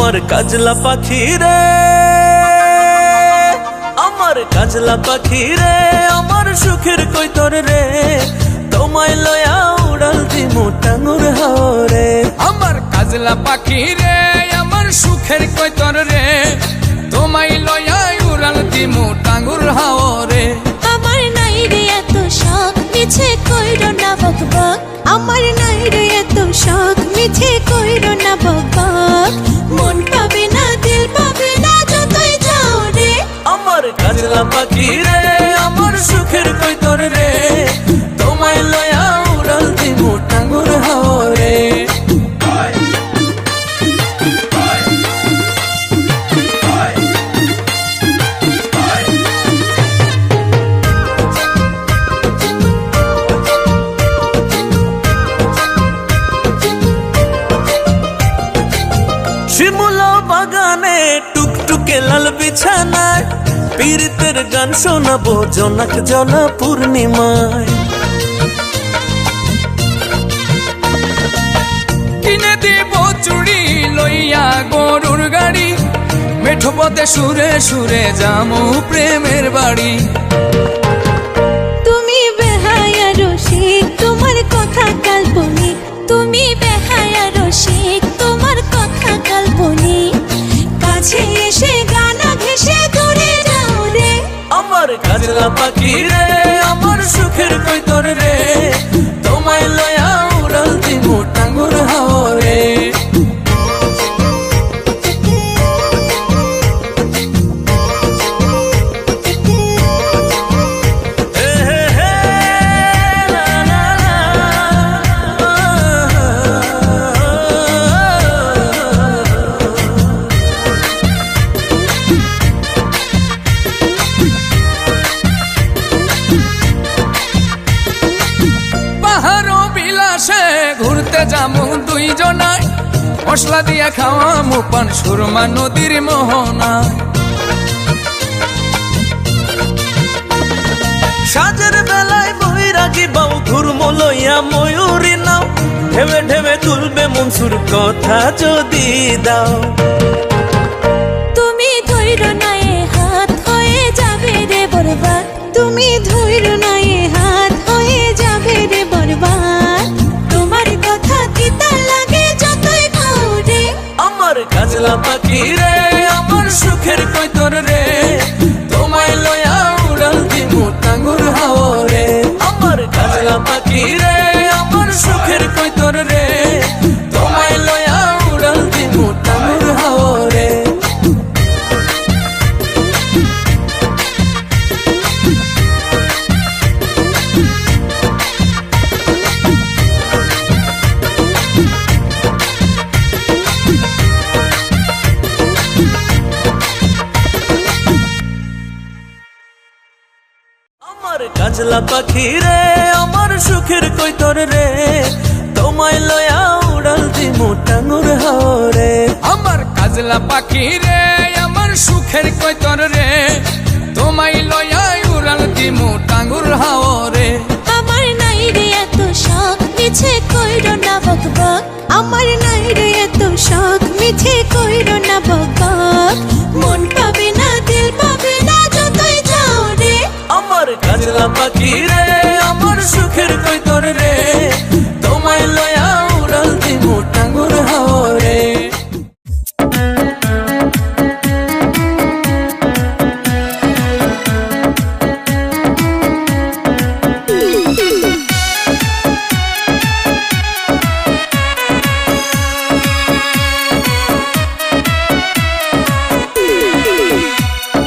আমার কাজলা পাখি রে, আমার কাজলা পাখি রে, আমার সুখের কৈতর রে, তোমায় লয়া উড়াল দিমু টাঙ্গুর হাওরে। আমার কাজলা পাখি রে, আমার সুখের কৈতর রে, তোমায় লয়া উড়াল দিমু টাঙ্গুর হাওরে। আমার নাই রে এত শখ মিছে কইরো না বকবক, আমার নাই রে এত শখ মিছে কইরো না বকবক, মন পাবে না দিল পাবে না যতই যাও রে। আমার কাজলা পাখি রে, আমার সুখের কৈতর রে, তোমায় লয়া উড়াল দিমু টাঙ্গুর হাওরে। শিমুলা বাগানে টুকটুকে লাল বিছানায়, পীড়িতের গান শোনাবো জোনাক জলা পূর্ণিমায়। কিনে দিব চুড়ি লইয়া গরুর গাড়ি, মেঠো পথে সুরে সুরে যামু প্রেমের বাড়ি। তুমি বেহায়া রসিক তোমার কথা কাল্পনিক, তুমি বেহায়া রসিক তোমার কথা কাল্পনিক, কাছে এসে গানা ঘেসে দূরে যাও রে। আমার কাজলা পাখি রে, আমার সুখের কৈতর রে, তোমায় লয়া উড়াল দিমু টাঙ্গুর হাওরে। পাহাড় বিলাসে ঘুরতে যামু দুইজনায়, মশলা দিয়া খাওয়ামু পান সুরমা নদীর মোহনায়। সাজের বেলায় বৈরাগী বাউ ঘুরমো লইয়া ময়ূরী নাও, ঢেবে ঢেবে তুলবে মনসুর কথা যদি দাও। তুমি ধৈর্য নাই হাত হয়ে যাবে রে বরবাদ, তুমি ধৈর্য নাই হাত হয়ে যাবে রে বরবাদ, তোমার কথা তিতা লাগে যতই খাও রে। আমার কাজলা পাখি রে, আমার সুখের কৈতর রে, তোমায় লয়া উড়াল দিমু টাঙ্গুর হাওরে। আমার কাজলা পাখি রে, আমার সুখের কৈতর রে, তোমায় লয়া উড়াল দিমু টাঙ্গুর হাওরে। আমার কাজলা পাখি রে, আমার সুখের কৈতর রে, তোমায় লয়া উড়াল দিমু টাঙ্গুর হাওরে। আমার কাজলা পাখি রে, আমার সুখের কৈতর রে, তোমায় লয়া উড়াল দিমু টাঙ্গুর হাওরে। আমার নাই রে এত শখ মিছে কইরো না বকবক, আমার নাই রে এত শখ মিছে কইরো না বকবক, মন পাবে না দিল পাবে না যতই যাও রে। আমার কাজলা পাখি রে, আমার সুখের কৈতর রে, তোমায় লয়া উড়াল দিমু টাঙ্গুর হাওরে।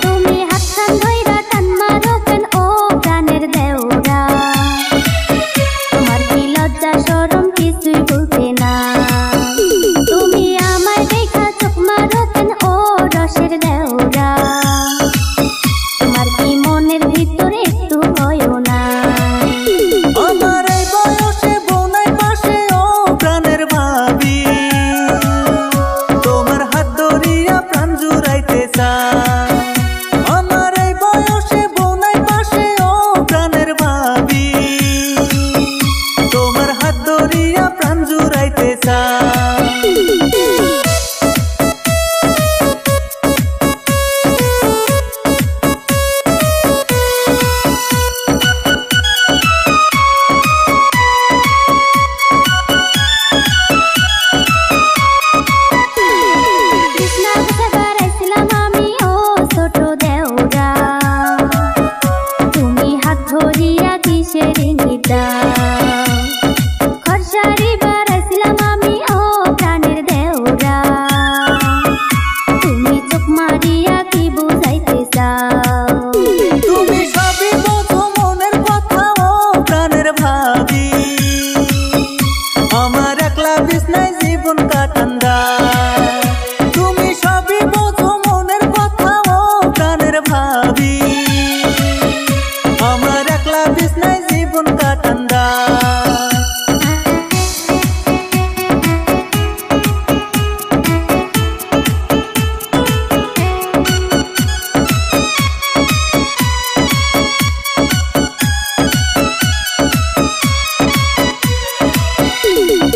তুমি হাতখান ধইরা টান মারো কেন ও প্রাণের দেওরা, তোমার কি লজ্জা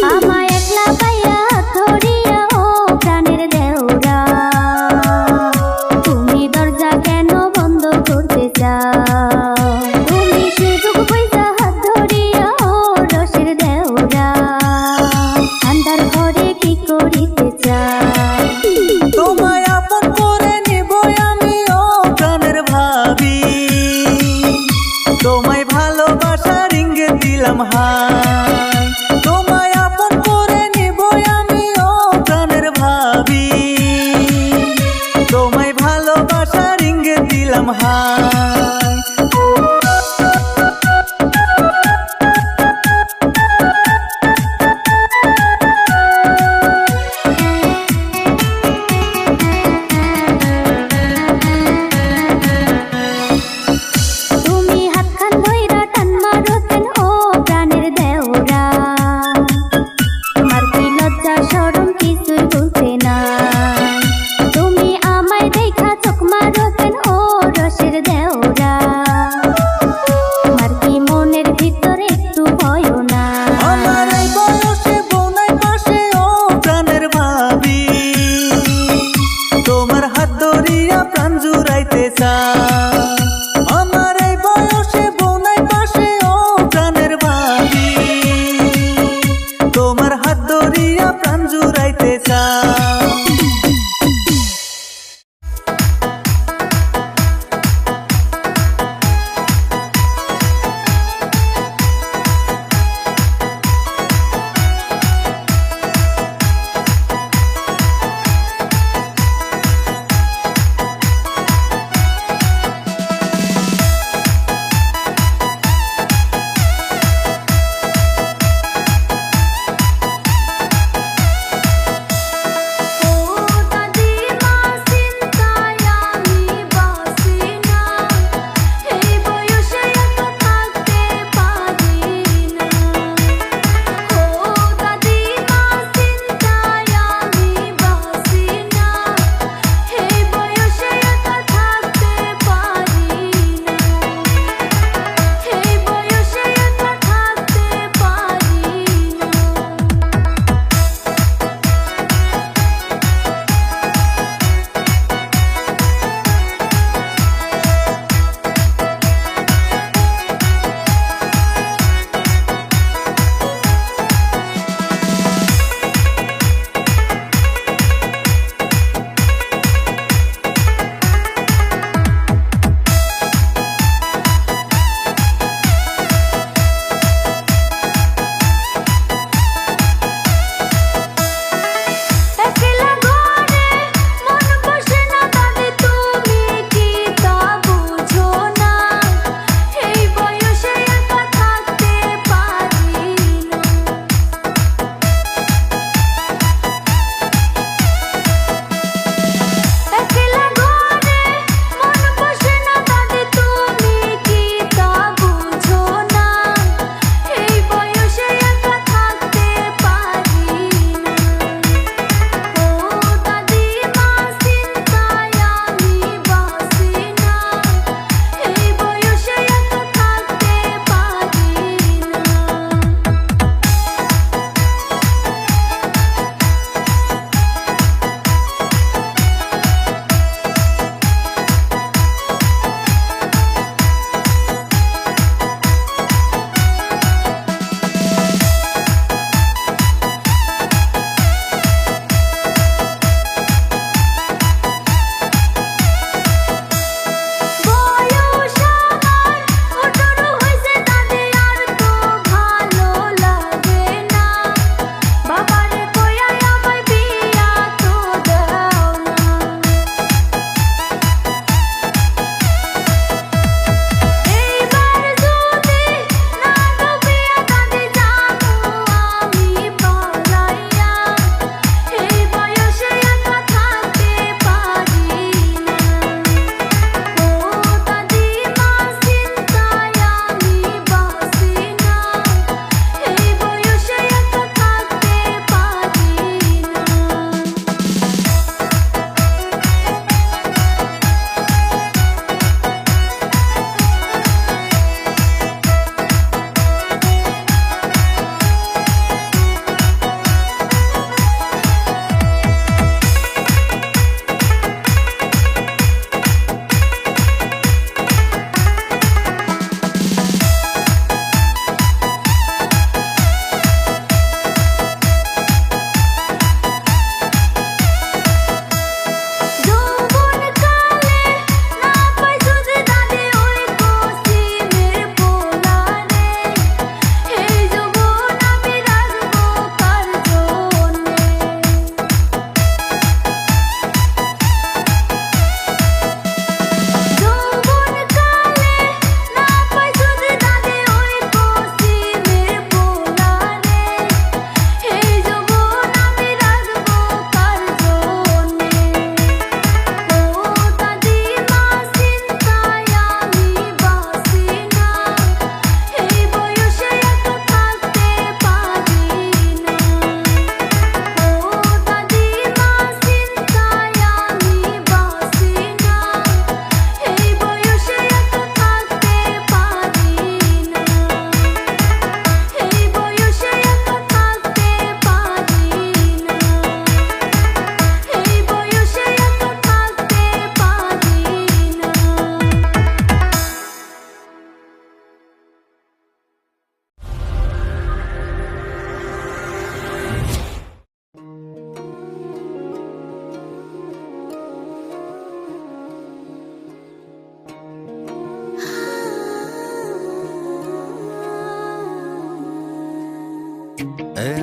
আমায় একলা পাইয়া ধরিয়া ও প্রাণের দেওরা তুমি দরজা কেন বন্ধ করতে চাও তুমি সুযোগ পয়সা হাত ধরিয়া ও রসের দেওরা ঠান্ডার ঘরে কি করিতে চাও তোমায় আপন করে নেব আমি ও প্রাণের ভাবি তোমায় ভালোবাসার ইঙ্গিত দিলাম হাই তোমায় আপন করে নেব আমি ও প্রাণের ভাবি তোমায় ভালোবাসার ইঙ্গিত দিলাম হাই তুমি হাতখান ধইরা টান মারো কেন ও প্রাণের দেওরা তোমার কি লজ্জা শরম কিছুই বলতে নাই তুমি আমায় দেখা চোখ মারো কেন ও রসের দেওরা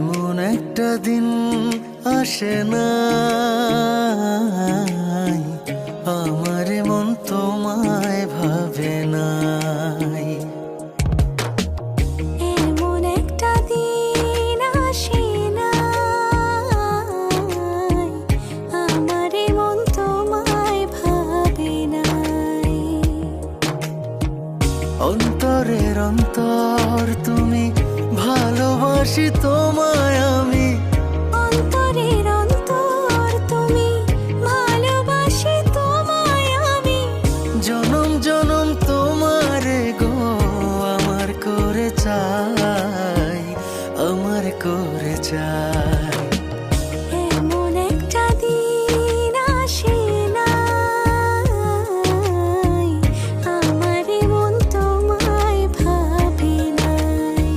এমন একটা দিন আসে না আমার মন তোমায় ভাবে নাই। এমন একটা দিন আসে না আমার মন তোমায় ভাবে নাই। অন্তরের অন্তর তুমি, ভালোবাসি তোমায় আমি। অন্তরের অন্তর তুমি, ভালোবাসি তোমায় আমি। জনম জনম তোমারে গো আমার করে চাই, আমার করে চাই। এমন একটা দিন আসে না আমার মন তোমায় ভাবে নাই।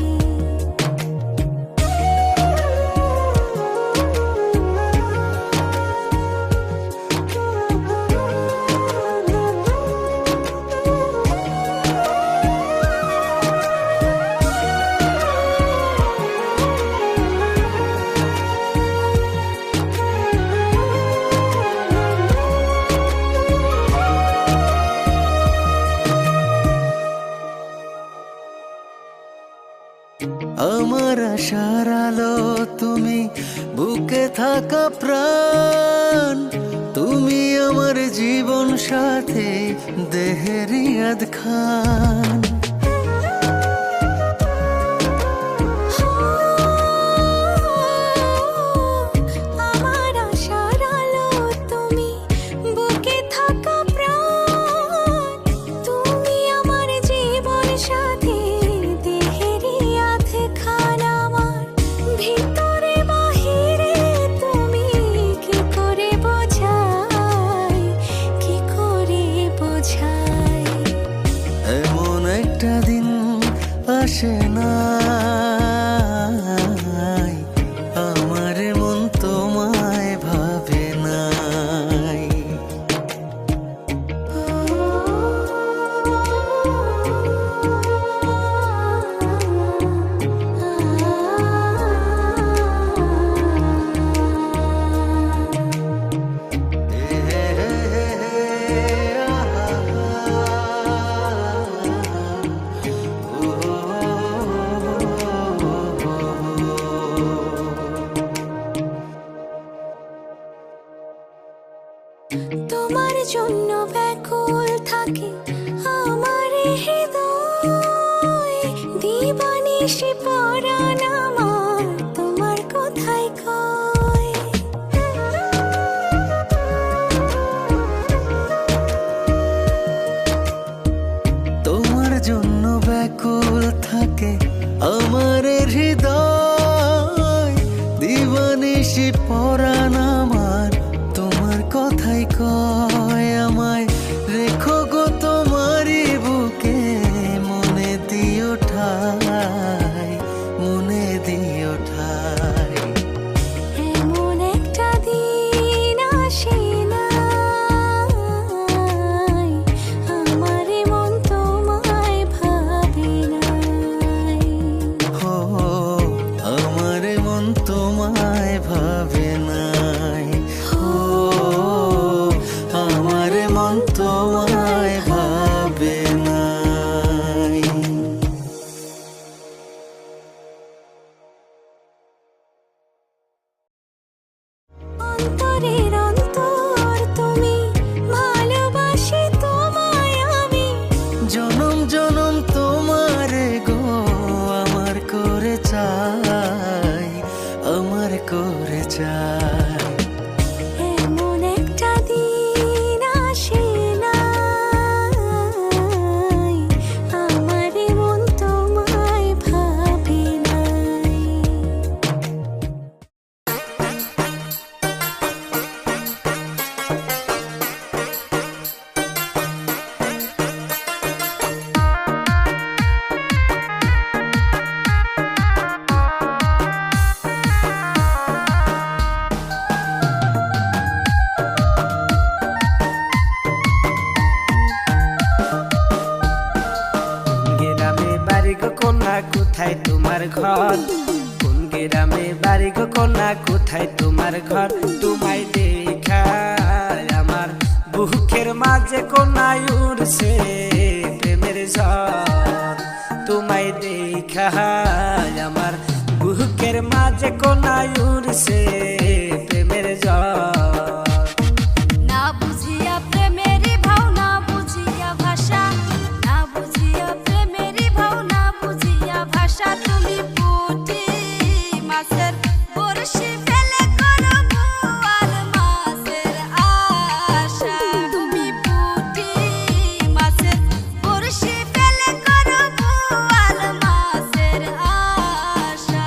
আমার আশার আলো তুমি, বুকে থাকা প্রাণ তুমি, আমার জীবন সাথী দেহেরিয়াদ খান। আমার আশার আলো তুমি, বুকে থাকা প্রাণ তুমি, আমার জীবন সাথী দেহেরি আধখান। আমার ভিতরে বাহিরে তুমি, কি করে বোঝাই, কি করে বোঝাই। এমন একটা দিন আসে না আমার মন তোমায় ভাবে নাই। তোমার জন্য ব্যাকুল থাকে আমার হৃদয়, দিবানিশি পরাণ আমার তোমার কোথায় কয়। তোমার জন্য ব্যাকুল থাকে আমার হৃদয়, দিবানিশি পরাণ আমার তোমার কথাই কয়। আমায় রেখো গো তোমারই বুকে, মনে দিও ঠাই, মনে দিও ঠাই। এমন একটা দিন আসে না আমার মন তোমায় ভাবে নাই। হো আমার মন তোমায় ভাবে নাই। হো আমার মন তোমায় ভাবে নাই। অন্তরের অন্তর তুমি, ভালোবাসি তোমায় আমি। জনম জনম তোমারে গো আমার করে চাই, আমার করে চাই। এমন একটা দিন আসে না আমার মন তোমায় ভাবে নাই। বাড়ি গো কন্যা কোথায় তোমার ঘর তোমায় দেখা আমার বুকের মাঝে কন্যা উড়ছে প্রেমের ঝড় তোমায় দেখা আমার বুকের মাঝে কন্যা উড়ছে প্রেমের ঝড় না বুঝিয়া প্রেমেরই ভাও না বুঝিয়া ভাষা না বুঝিয়া প্রেমেরই ভাও না বুঝিয়া ভাষা তুমি পুঁটি মাছের বড়শি ফেলে করো বোয়াল মাছের আশা তুমি পুঁটি মাছের বড়শি ফেলে করো বোয়াল মাছের আশা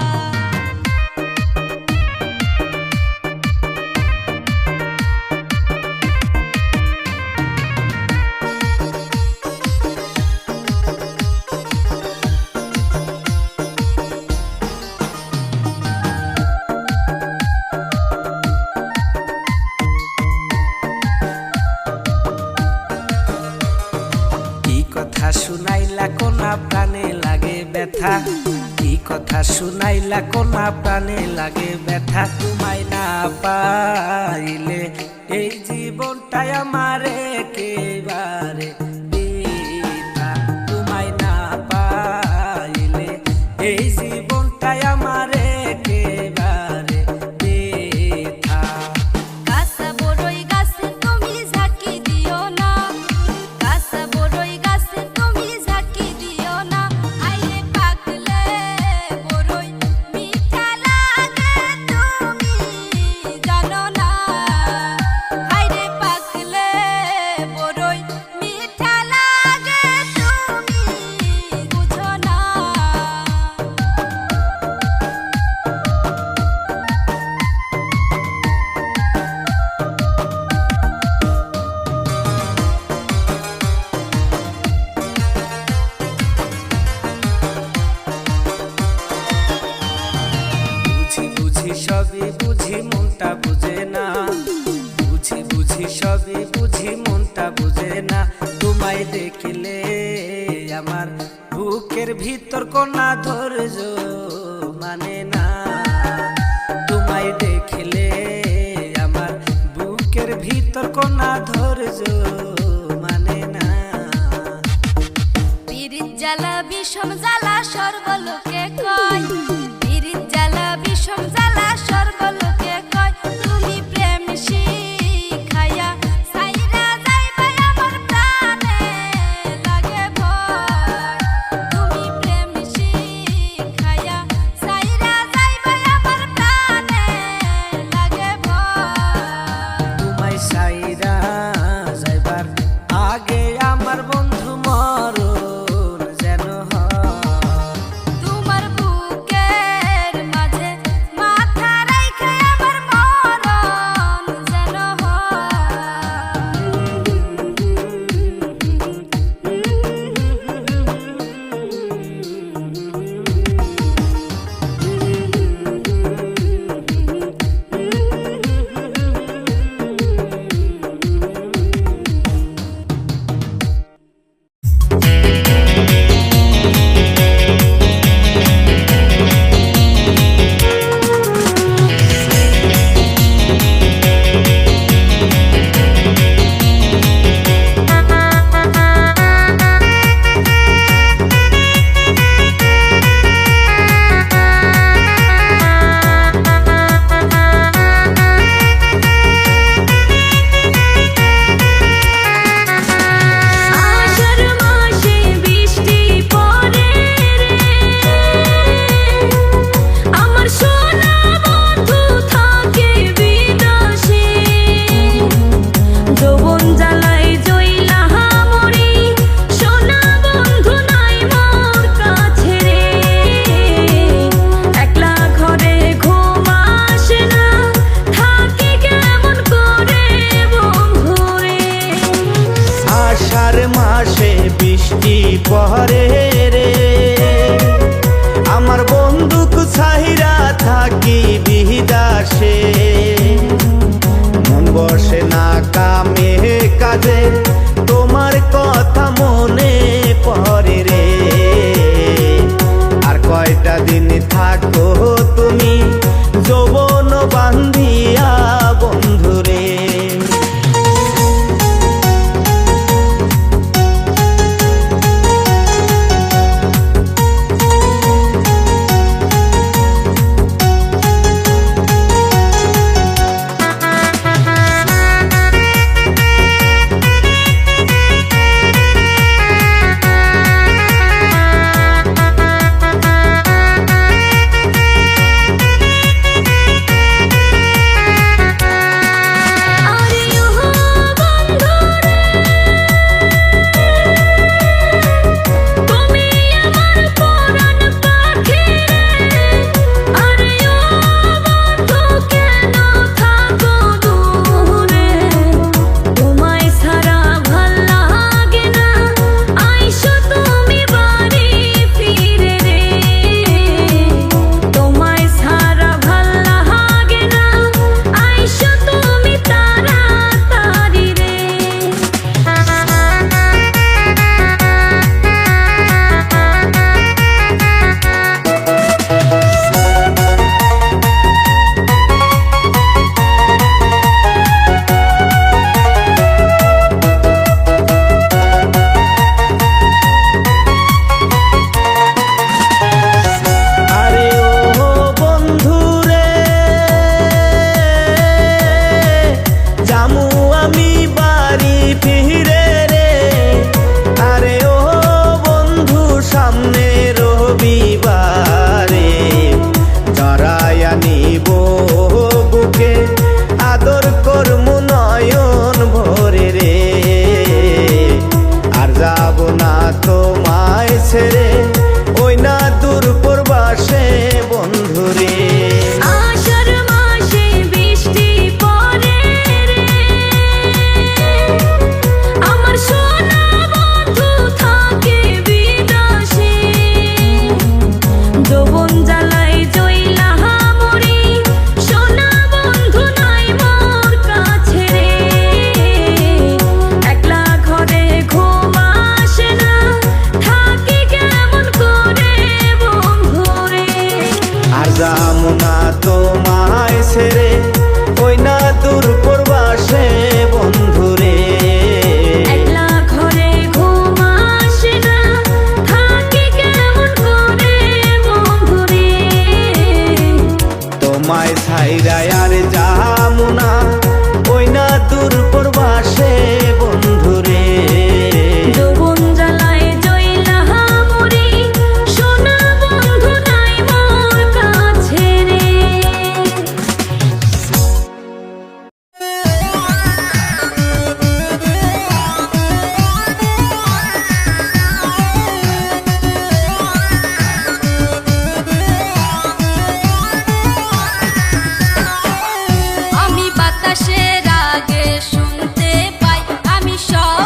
কি কথা শুনাইলা কোনা প্রাণে লাগে ব্যথা কি কথা শুনাইলা কোনা প্রাণে লাগে ব্যথা তোমায় না পাইলে এই জীবনটাই আমার একেবারে বৃথা তোমায় না পাইলে এই জীবনটাই আমার একেবারে বৃথা কাঁচা বড়ই গাছে তুমি ঝাঁকি দিও না কাঁচা বড়ই গাছে তুমি ঝাঁকি দিও না আইলে পাকলে বড়ই মিঠা লাগে তুমি জানো না আইলে পাকলে বড়ই মিঠা লাগে তুমি বুঝো না বুঝি বুঝি সবই বুঝি মনটা বুঝে না বুঝি বুঝি সবই বুঝি মনটা বুঝে না তোমায় দেখলে আমার বুকের ভিতর কোনা ধৈর্য মানে না তোমায় দেখলে আমার বুকের ভিতর কোনা ধৈর্য মানে না পিরিত জ্বালা বিষম জ্বালা সর্বলোকে কয় পিরিত জ্বালা বিষম জ্বালা সর্বলোকে কয় তুমি প্রেম শিখাইয়া সাইরা যাইবা আমার প্রাণে লাগে ভয় তুমি প্রেম শিখাইয়া সাইরা যাইবা আমার প্রাণে লাগে ভয় তোমায় সাইরা যাইবার আগে আমার বন্ধু মরণ যেন হয় তোমার বুকে ছেড়ে ওই না দূর প্রবাসে বন্ধুরে। আষাঢ় মাসে বৃষ্টি পড়ে রে, আমার সোনা বন্ধু থাকে বিদেশে। যৌবন জ্বালায় জ্বইলা মরি, সোনা বন্ধু নাই মোর কাছে রে। একলা ঘরে ঘুম আসে না, থাকি কেমন করে বন্ধুরে। আর যামুনা তোমায় ছেড়ে ওই না দূর প্রবাসে বন্ধুরে। একলা ঘরে ঘুম আসে না, থাকি কেমন করে বন্ধুরে। তোমায় ছাইরা আর যামুনা ওই না দূর প্রবাসে বন্ধুরে। যৌবন জ্বালায় জ্বইলা মরি, সোনা বন্ধু নাই মোর কাছে রে। আমি বাতাসের আগে শুনতে পাই, আমি সব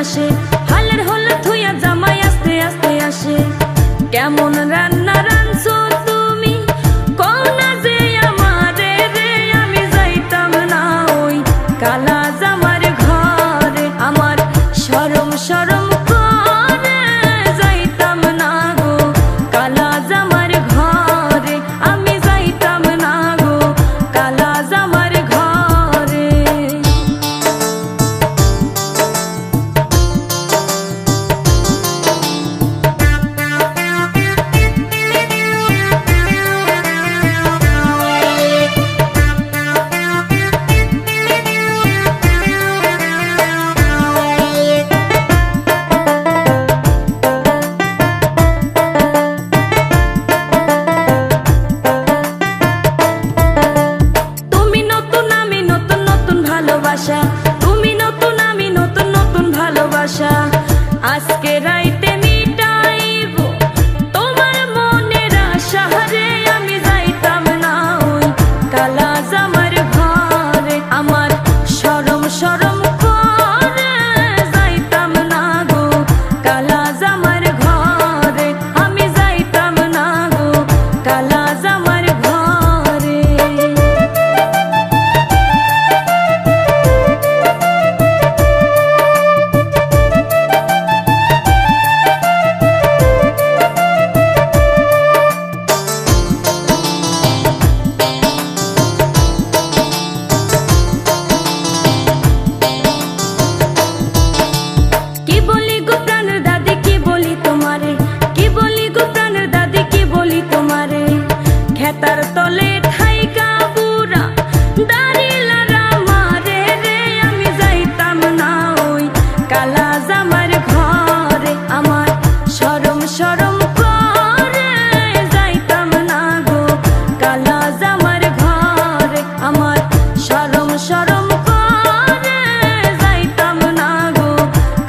আসে, হালের হলে থুইয়া জামাই আস্তে আস্তে আসে। কেমন রান্না রাঁধছো তুমি, কও না যে আমারে রে, আমি যাইতাম না ওই কালা জামার ঘরে। আমার শরম শরম করে যাইতাম না গো কালা জামার ঘরে, আমি যাইতাম না গো কালা জামার ঘরে। তুমি নতুন আমি নতুন নতুন ভালোবাসা, তুমি নতুন আমি নতুন নতুন ভালোবাসা। আজকে রাইতে মিটাইব তোমার মনের আশা রে, আমি যাইতাম না ওই কালা জামার ঘরে। আমার শরম শরম করে যাইতাম না গো কালা জামার ঘরে, আমি যাইতাম না গো কালা জামার ঘরে। কি বলি গো প্রাণের দাদি, কি বলি তোমারে, কি বলি গো প্রাণের দাদি, কি বলি তোমারে। খেতার তলে ঠাইকা বুড়া দাঁড়িলারা মারে রে, আমি যাইতাম না ওই কালা জামার ঘরে। আমার শরম শরম করে যাইতাম না গো কালা জামার ঘরে। আমার শরম শরম করে যাইতাম না গো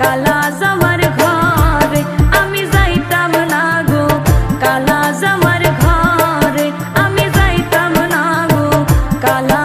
কালা জামার ঘরে, আমি যাইতাম না গো কালা জামার ঘরে, আমি যাইতাম না গো কালা